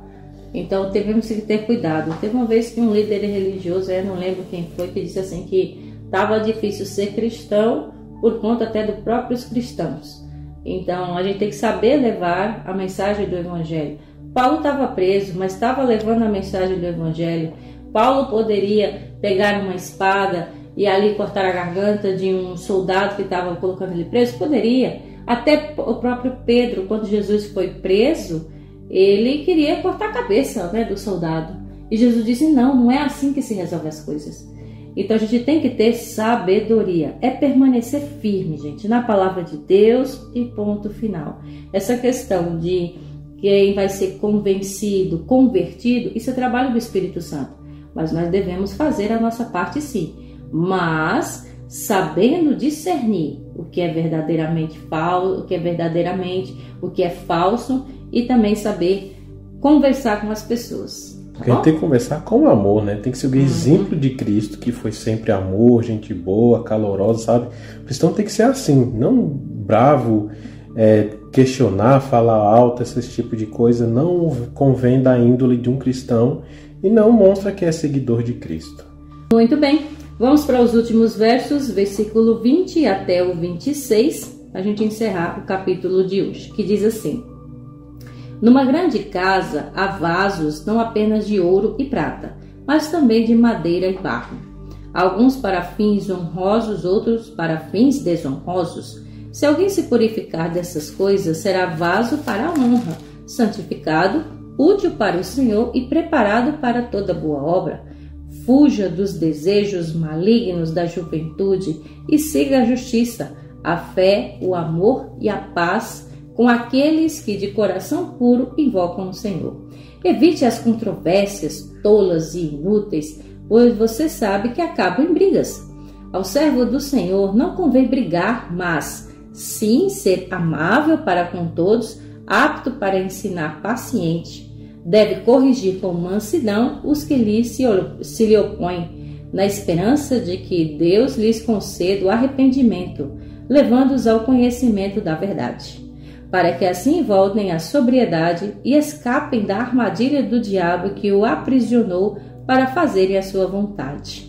Então devemos ter cuidado. Teve uma vez que um líder religioso, eu não lembro quem foi, que disse assim que estava difícil ser cristão por conta até dos próprios cristãos. Então a gente tem que saber levar a mensagem do Evangelho. Paulo estava preso, mas estava levando a mensagem do Evangelho. Paulo poderia pegar uma espada e ali cortar a garganta de um soldado que estava colocando ele preso? Poderia. Até o próprio Pedro, quando Jesus foi preso, ele queria cortar a cabeça, né, do soldado. E Jesus disse: não é assim que se resolve as coisas. Então a gente tem que ter sabedoria. É permanecer firme, gente, na palavra de Deus e ponto final. Essa questão de quem vai ser convencido, convertido, isso é trabalho do Espírito Santo. Mas nós devemos fazer a nossa parte, sim. Mas sabendo discernir o que é verdadeiramente falso, o que é falso, e também saber conversar com as pessoas. Porque a gente tem que conversar com amor, né? Tem que ser o exemplo de Cristo, que foi sempre amor, gente boa, calorosa, sabe? O cristão tem que ser assim, não bravo, questionar, falar alto, esse tipo de coisa. Não convém da índole de um cristão e não mostra que é seguidor de Cristo. Muito bem, vamos para os últimos versos, versículo 20 até o 26, para a gente encerrar o capítulo de hoje, que diz assim: numa grande casa há vasos não apenas de ouro e prata, mas também de madeira e barro, alguns para fins honrosos, outros para fins desonrosos. Se alguém se purificar dessas coisas, será vaso para a honra, santificado, útil para o Senhor e preparado para toda boa obra. Fuja dos desejos malignos da juventude e siga a justiça, a fé, o amor e a paz com aqueles que de coração puro invocam o Senhor. Evite as controvérsias tolas e inúteis, pois você sabe que acabam em brigas. Ao servo do Senhor não convém brigar, mas sim ser amável para com todos, apto para ensinar, paciente. Deve corrigir com mansidão os que se lhe opõem, na esperança de que Deus lhes conceda o arrependimento, levando-os ao conhecimento da verdade, para que assim voltem à sobriedade e escapem da armadilha do diabo que o aprisionou para fazerem a sua vontade.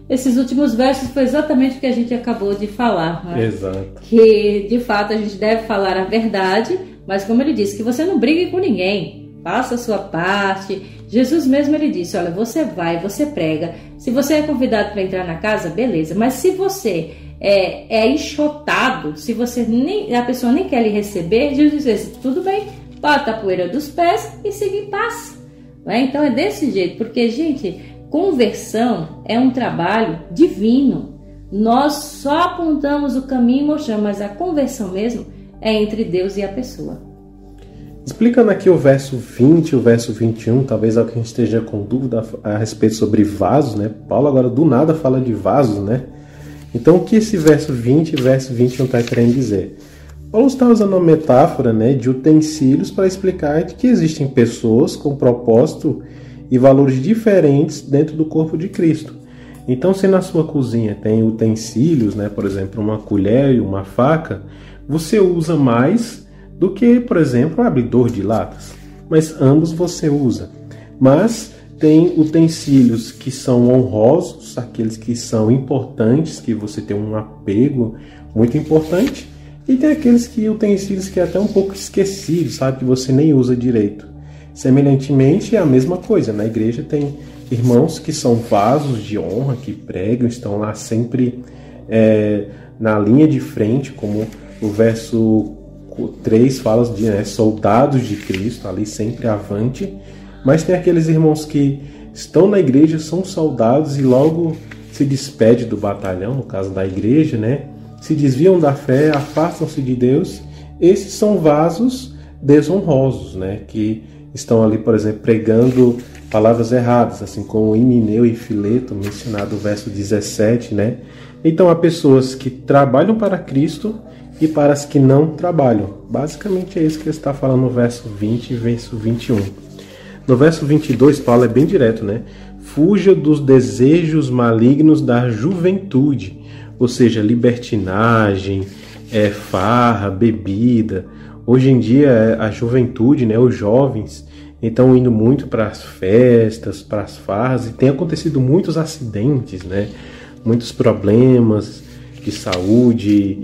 Esses últimos versos foi exatamente o que a gente acabou de falar, né? Exato. Que de fato a gente deve falar a verdade, mas como ele disse, que você não brigue com ninguém. faça a sua parte. Jesus mesmo ele disse, olha, você vai, você prega. Se você é convidado para entrar na casa, beleza. Mas se você é enxotado, se a pessoa nem quer lhe receber, Jesus diz, tudo bem, bata a poeira dos pés e siga em paz. Então é desse jeito, porque, gente, conversão é um trabalho divino. Nós só apontamos o caminho e mostramos, mas a conversão mesmo é entre Deus e a pessoa. Explicando aqui o verso 20 e o verso 21, talvez alguém esteja com dúvida a respeito sobre vasos, né? Paulo agora do nada fala de vasos, né? Então o que esse verso 20 e verso 21 está querendo dizer? Paulo está usando uma metáfora, né, de utensílios para explicar que existem pessoas com propósito e valores diferentes dentro do corpo de Cristo. Então, se na sua cozinha tem utensílios, né, por exemplo, uma colher e uma faca, você usa mais do que, por exemplo, um abridor de latas. Mas ambos você usa. Mas tem utensílios que são honrosos, aqueles que são importantes, que você tem um apego muito importante. E tem aqueles utensílios que é até um pouco esquecidos, sabe, que você nem usa direito. Semelhantemente, é a mesma coisa. Na igreja tem irmãos que são vasos de honra, que pregam, estão lá sempre na linha de frente, como o verso 3 fala de soldados de Cristo, ali sempre avante. Mas tem aqueles irmãos que estão na igreja, são soldados e logo se despedem do batalhão, no caso da igreja, né? Se desviam da fé, afastam-se de Deus. Esses são vasos desonrosos, né? Que estão ali, por exemplo, pregando palavras erradas, assim como Himeneu e Fileto, mencionado no verso 17, né? Então, há pessoas que trabalham para Cristo e para as que não trabalham. Basicamente é isso que ele está falando no verso 20 e verso 21. No verso 22, Paulo é bem direto, né? Fuja dos desejos malignos da juventude, ou seja, libertinagem, farra, bebida. Hoje em dia, a juventude, né, os jovens, estão indo muito para as festas, para as farras, e tem acontecido muitos acidentes, né? Muitos problemas de saúde,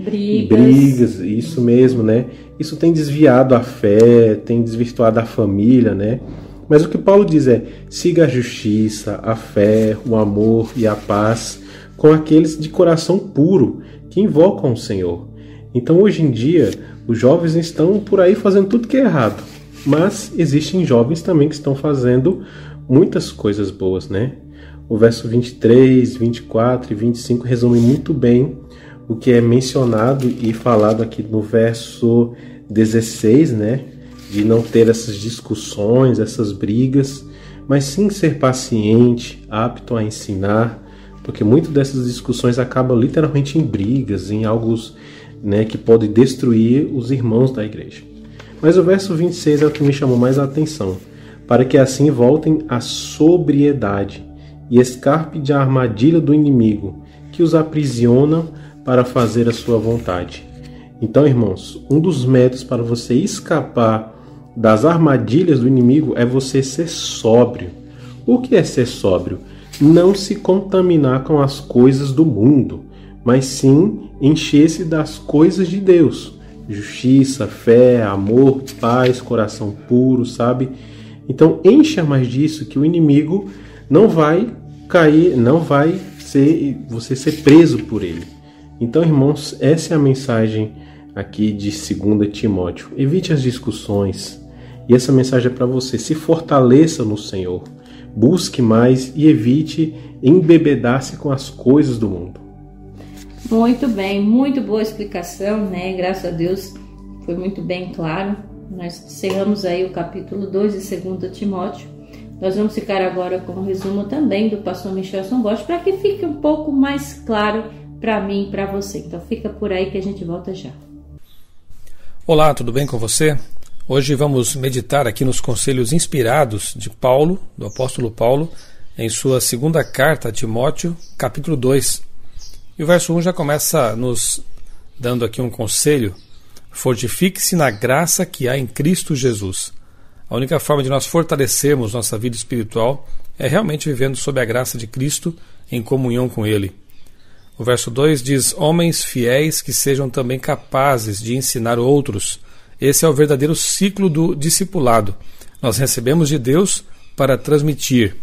brigas, isso mesmo, né? Isso tem desviado a fé, tem desvirtuado a família, né? Mas o que Paulo diz é, siga a justiça, a fé, o amor e a paz com aqueles de coração puro, que invocam o Senhor. Então, hoje em dia, os jovens estão por aí fazendo tudo que é errado. Mas existem jovens também que estão fazendo muitas coisas boas, né? O verso 23, 24 e 25 resume muito bem o que é mencionado e falado aqui no verso 16, né? De não ter essas discussões, essas brigas, mas sim ser paciente, apto a ensinar, porque muitas dessas discussões acabam literalmente em brigas, em algo, né, que pode destruir os irmãos da igreja. Mas o verso 26 é o que me chamou mais a atenção, para que assim voltem à sobriedade e escape da armadilha do inimigo, que os aprisiona para fazer a sua vontade. Então, irmãos, um dos métodos para você escapar das armadilhas do inimigo é você ser sóbrio. O que é ser sóbrio? Não se contaminar com as coisas do mundo, mas sim encher-se das coisas de Deus. Justiça, fé, amor, paz, coração puro, sabe? Então encha mais disso, que o inimigo não vai cair, não vai você ser preso por ele. Então, irmãos, essa é a mensagem aqui de 2 Timóteo. Evite as discussões. E essa mensagem é para você. Se fortaleça no Senhor. Busque mais e evite embebedar-se com as coisas do mundo. Muito bem, muito boa explicação, né? Graças a Deus foi muito bem claro. Nós encerramos aí o capítulo 2 de 2 Timóteo. Nós vamos ficar agora com o resumo também do pastor Michelson Bosch, para que fique um pouco mais claro para mim e para você. Então fica por aí que a gente volta já. Olá, tudo bem com você? Hoje vamos meditar aqui nos conselhos inspirados de Paulo, do apóstolo Paulo, em sua segunda carta a Timóteo, capítulo 2. E o verso 1 já começa nos dando aqui um conselho: fortifique-se na graça que há em Cristo Jesus. A única forma de nós fortalecermos nossa vida espiritual é realmente vivendo sob a graça de Cristo, em comunhão com Ele. O verso 2 diz: homens fiéis que sejam também capazes de ensinar outros. Esse é o verdadeiro ciclo do discipulado. Nós recebemos de Deus para transmitir.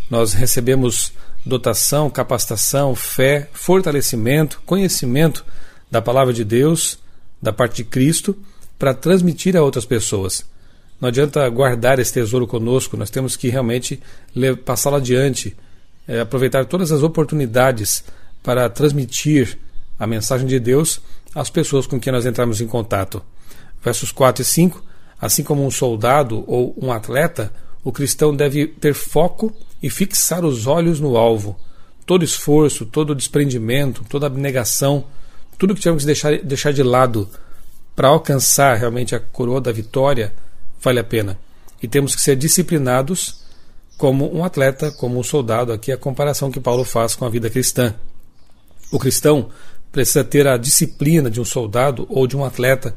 Nós recebemos dotação, capacitação, fé, fortalecimento, conhecimento da palavra de Deus, da parte de Cristo, para transmitir a outras pessoas. Não adianta guardar esse tesouro conosco, nós temos que realmente passá-lo adiante, aproveitar todas as oportunidades para transmitir a mensagem de Deus às pessoas com quem nós entramos em contato. Versos 4 e 5, assim como um soldado ou um atleta, o cristão deve ter foco e fixar os olhos no alvo. Todo esforço, todo desprendimento, toda abnegação, tudo que tivermos que deixar de lado para alcançar realmente a coroa da vitória, vale a pena. E temos que ser disciplinados como um atleta, como um soldado. Aqui é a comparação que Paulo faz com a vida cristã. O cristão precisa ter a disciplina de um soldado ou de um atleta.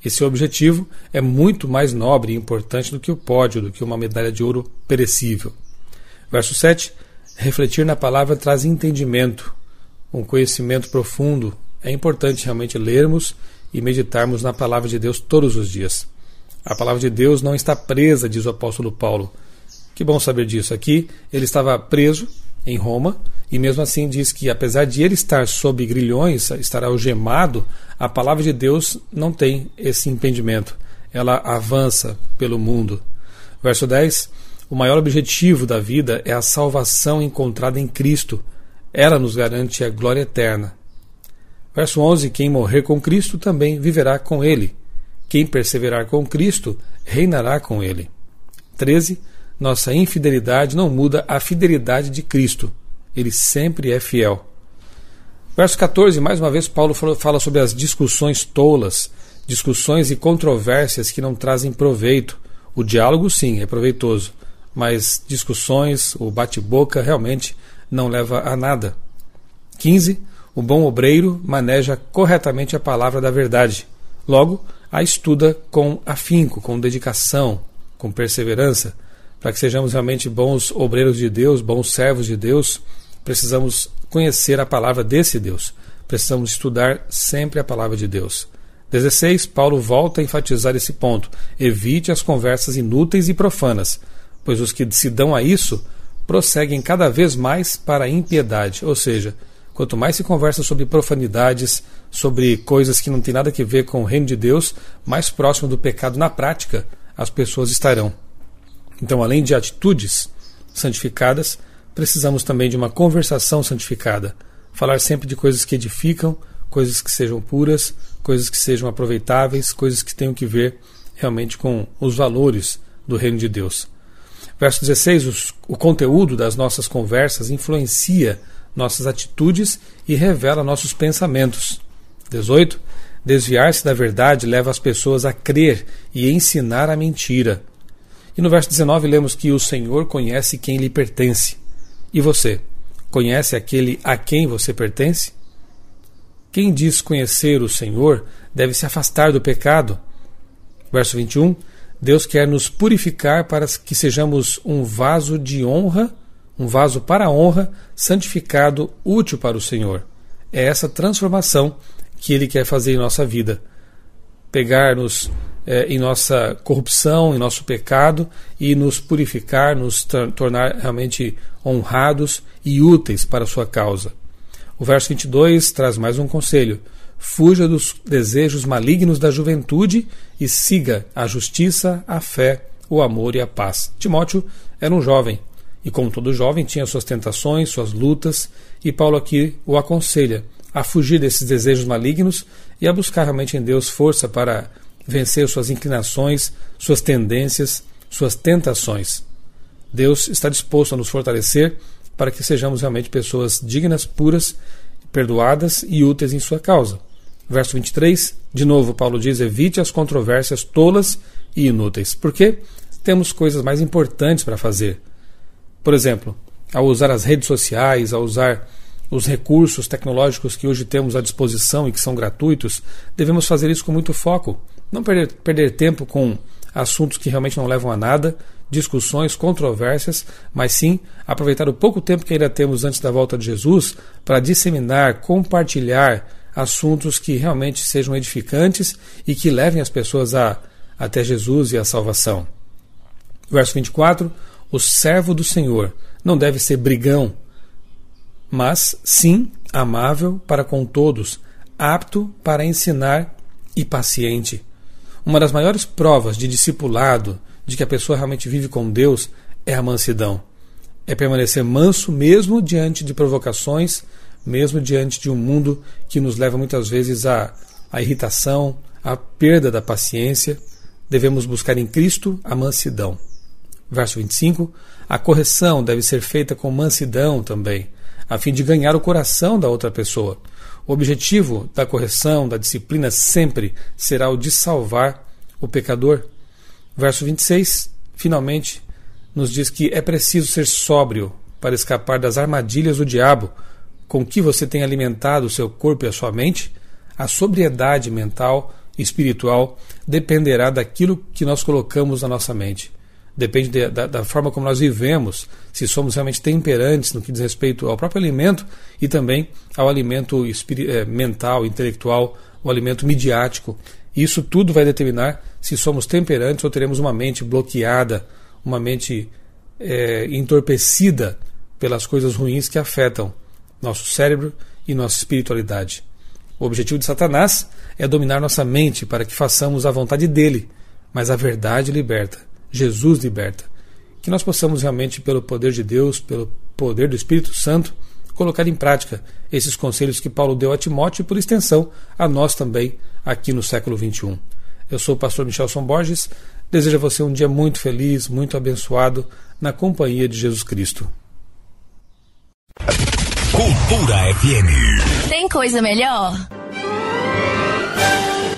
Esse objetivo é muito mais nobre e importante do que o pódio, do que uma medalha de ouro perecível. Verso 7. Refletir na palavra traz entendimento, um conhecimento profundo. É importante realmente lermos e meditarmos na palavra de Deus todos os dias. A palavra de Deus não está presa, diz o apóstolo Paulo. Que bom saber disso. Aqui ele estava preso em Roma e mesmo assim diz que apesar de ele estar sob grilhões, estar algemado, a palavra de Deus não tem esse impedimento. Ela avança pelo mundo. Verso 10. O maior objetivo da vida é a salvação encontrada em Cristo. Ela nos garante a glória eterna. Verso 11. Quem morrer com Cristo também viverá com Ele. Quem perseverar com Cristo reinará com Ele. 13. Nossa infidelidade não muda a fidelidade de Cristo. Ele sempre é fiel. Verso 14. Mais uma vez Paulo fala sobre as discussões tolas, discussões e controvérsias que não trazem proveito. O diálogo sim é proveitoso, mas discussões, o bate-boca realmente não leva a nada. 15. O bom obreiro maneja corretamente a palavra da verdade. Logo, a estuda com afinco, com dedicação, com perseverança. Para que sejamos realmente bons obreiros de Deus, bons servos de Deus, precisamos conhecer a palavra desse Deus. Precisamos estudar sempre a palavra de Deus. 16. Paulo volta a enfatizar esse ponto. Evite as conversas inúteis e profanas, pois os que se dão a isso prosseguem cada vez mais para a impiedade. Ou seja, quanto mais se conversa sobre profanidades, sobre coisas que não têm nada a ver com o reino de Deus, mais próximo do pecado na prática as pessoas estarão. Então, além de atitudes santificadas, precisamos também de uma conversação santificada. Falar sempre de coisas que edificam, coisas que sejam puras, coisas que sejam aproveitáveis, coisas que tenham que ver realmente com os valores do reino de Deus. Verso 16. O conteúdo das nossas conversas influencia nossas atitudes e revela nossos pensamentos. 18. Desviar-se da verdade leva as pessoas a crer e ensinar a mentira. E no verso 19 lemos que o Senhor conhece quem lhe pertence. E você? Conhece aquele a quem você pertence? Quem diz conhecer o Senhor deve se afastar do pecado. Verso 21. Deus quer nos purificar para que sejamos um vaso de honra, um vaso para a honra, santificado, útil para o Senhor. É essa transformação que Ele quer fazer em nossa vida. Pegar-nos em nossa corrupção, em nosso pecado e nos purificar, nos tornar realmente honrados e úteis para a sua causa. O verso 22 traz mais um conselho. Fuja dos desejos malignos da juventude e siga a justiça, a fé, o amor e a paz. Timóteo era um jovem e, como todo jovem, tinha suas tentações, suas lutas, e Paulo aqui o aconselha a fugir desses desejos malignos e a buscar realmente em Deus força para vencer suas inclinações, suas tendências, suas tentações. Deus está disposto a nos fortalecer para que sejamos realmente pessoas dignas, puras, perdoadas e úteis em sua causa. Verso 23, de novo Paulo diz: evite as controvérsias tolas e inúteis. Por quê? Temos coisas mais importantes para fazer. Por exemplo, ao usar as redes sociais, ao usar os recursos tecnológicos que hoje temos à disposição e que são gratuitos, devemos fazer isso com muito foco. Não perder tempo com assuntos que realmente não levam a nada, discussões, controvérsias, mas sim aproveitar o pouco tempo que ainda temos antes da volta de Jesus para disseminar, compartilhar assuntos que realmente sejam edificantes e que levem as pessoas até Jesus e a salvação. Verso 24, o servo do Senhor não deve ser brigão, mas sim amável para com todos, apto para ensinar e paciente. Uma das maiores provas de discipulado, de que a pessoa realmente vive com Deus, é a mansidão. É permanecer manso mesmo diante de provocações, mesmo diante de um mundo que nos leva muitas vezes à irritação, à perda da paciência. Devemos buscar em Cristo a mansidão. Verso 25, a correção deve ser feita com mansidão também, a fim de ganhar o coração da outra pessoa. O objetivo da correção, da disciplina, sempre será o de salvar o pecador. Verso 26, finalmente, nos diz que é preciso ser sóbrio para escapar das armadilhas do diabo. Com que você tem alimentado o seu corpo e a sua mente? A sobriedade mental e espiritual dependerá daquilo que nós colocamos na nossa mente. Depende da forma como nós vivemos, se somos realmente temperantes no que diz respeito ao próprio alimento e também ao alimento mental, intelectual, o alimento midiático. Isso tudo vai determinar se somos temperantes ou teremos uma mente bloqueada, uma mente entorpecida pelas coisas ruins que afetam nosso cérebro e nossa espiritualidade. O objetivo de Satanás é dominar nossa mente para que façamos a vontade dele, mas a verdade liberta. Jesus liberta. Que nós possamos realmente, pelo poder de Deus, pelo poder do Espírito Santo, colocar em prática esses conselhos que Paulo deu a Timóteo e, por extensão, a nós também, aqui no século XXI. Eu sou o pastor Michelson Borges, desejo a você um dia muito feliz, muito abençoado, na companhia de Jesus Cristo. Cultura FM. Tem coisa melhor?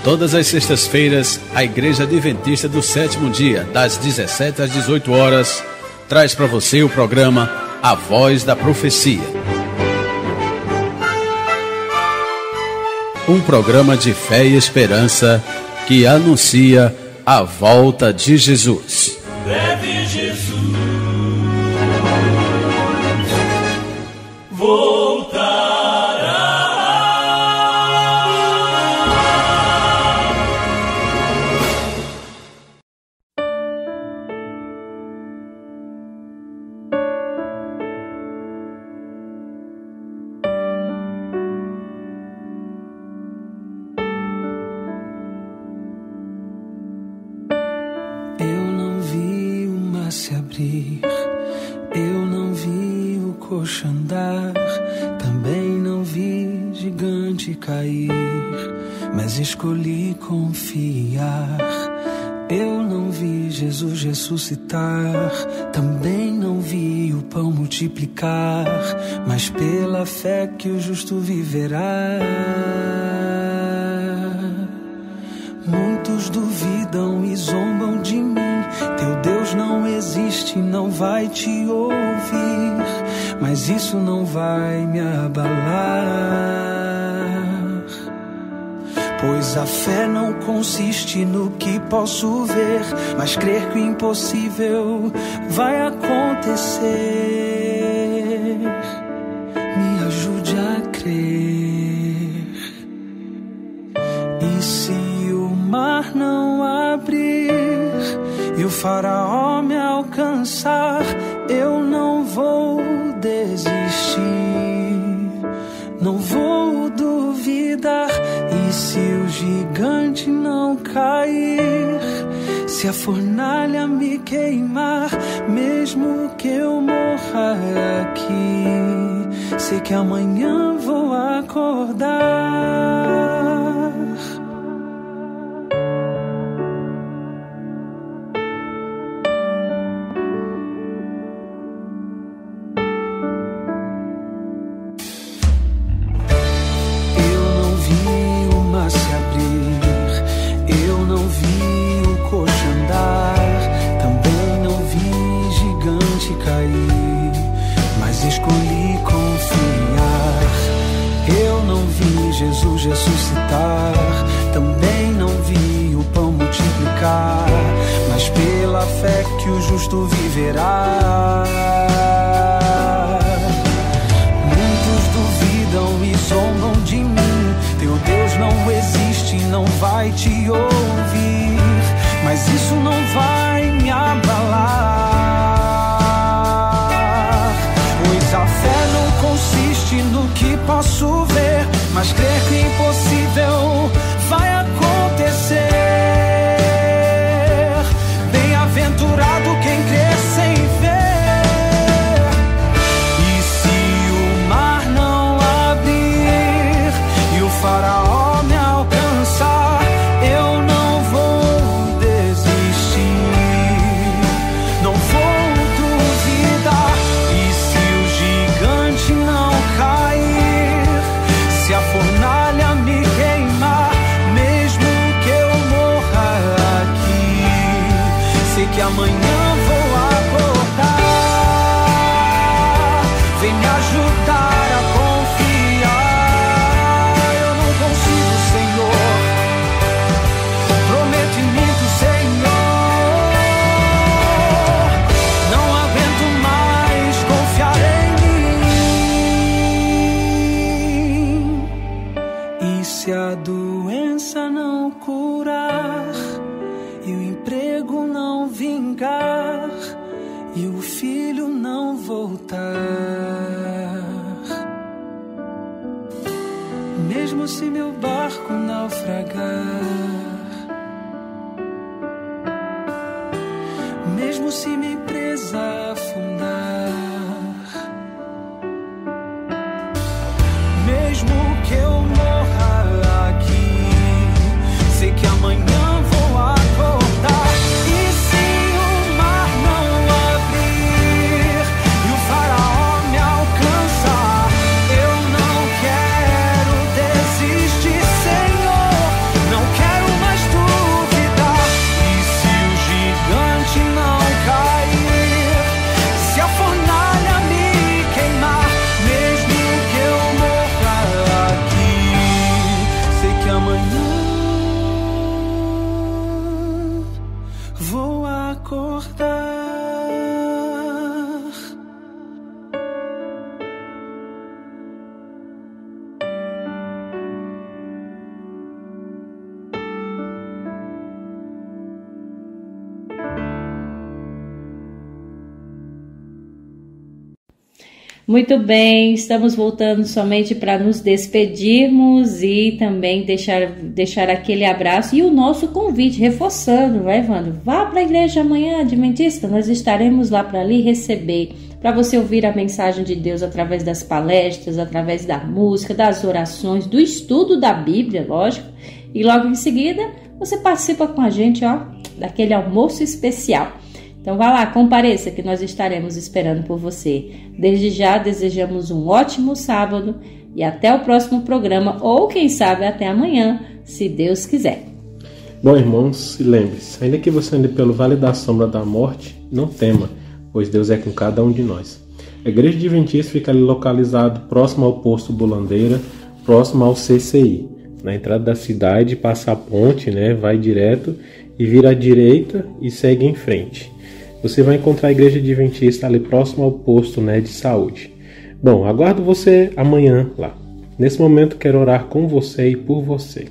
Todas as sextas-feiras, a Igreja Adventista do Sétimo Dia, das 17 às 18 horas, traz para você o programa A Voz da Profecia. Um programa de fé e esperança que anuncia a volta de Jesus. Deve Jesus voltar. Eu não vi o coxo andar, também não vi gigante cair, mas escolhi confiar. Eu não vi Jesus ressuscitar, também não vi o pão multiplicar, mas pela fé que o justo viverá. Muitos duvidam e zombam de mim. Teu Deus não existe, não vai te ouvir, mas isso não vai me abalar. Pois a fé não consiste no que posso ver, mas crer que o impossível vai acontecer. Me ajude a crer. E se o mar não abrir e o faraó me alcançar, eu não vou desistir, não vou duvidar. E se o gigante não cair, se a fornalha me queimar, mesmo que eu morra aqui, sei que amanhã vou acordar. Jesus ressuscitar, também não vi o pão multiplicar, mas pela fé que o justo viverá. Muitos duvidam e zombam de mim. Teu Deus não existe, não vai te ouvir, mas isso não vai me abalar. somente no que posso ver, mas crer que o impossível vai acontecer. Bem-aventurado quem crê sem ver. E se o mar não abrir e o faraó me alcançar, eu não vou desistir, não vou duvidar. E se o gigante não cair, se a fornalha me queimar, mesmo que eu morra aqui, sei que amanhã vou acordar. Vem me ajudar a confiar. Eu não consigo, Senhor, prometo e minto, Senhor. Não aguento mais confiar em mim. E se a doença não curar, e o emprego não vingar, e o filho não voltar, mesmo se meu barco naufragar, mesmo se minha empresa afundar, mesmo que eu morra aqui, sei que amanhã vou acordar. E se o mar não abrir e o faraó me alcançar, eu não quero desistir, Senhor, não quero mais duvidar. E se o gigante não cair, se a fornalha me queimar, mesmo que eu morra aqui, sei que amanhã vou acordar. Muito bem, estamos voltando somente para nos despedirmos e também deixar aquele abraço e o nosso convite, reforçando, não é, Evandro? Vá para a igreja amanhã, Adventista, nós estaremos lá para lhe receber, para você ouvir a mensagem de Deus através das palestras, através da música, das orações, do estudo da Bíblia, lógico, e logo em seguida você participa com a gente, ó, daquele almoço especial. Então vá lá, compareça que nós estaremos esperando por você. Desde já desejamos um ótimo sábado e até o próximo programa, ou quem sabe até amanhã, se Deus quiser. Bom, irmãos, lembre-se, ainda que você ande pelo vale da sombra da morte, não tema, pois Deus é com cada um de nós. A Igreja Adventista fica ali localizado próximo ao posto Bulandeira, próximo ao CCI. Na entrada da cidade, passa a ponte, né, vai direto e vira à direita e segue em frente. Você vai encontrar a Igreja Adventista ali próximo ao posto, né, de saúde. Bom, aguardo você amanhã lá. Nesse momento quero orar com você e por você.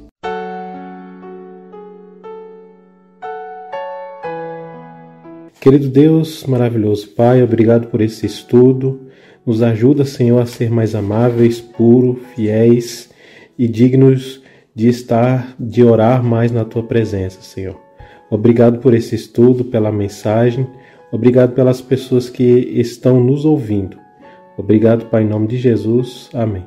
Querido Deus, maravilhoso Pai, obrigado por esse estudo. Nos ajuda, Senhor, a ser mais amáveis, puros, fiéis e dignos de orar mais na Tua presença, Senhor. Obrigado por esse estudo, pela mensagem. Obrigado pelas pessoas que estão nos ouvindo. Obrigado, Pai, em nome de Jesus. Amém.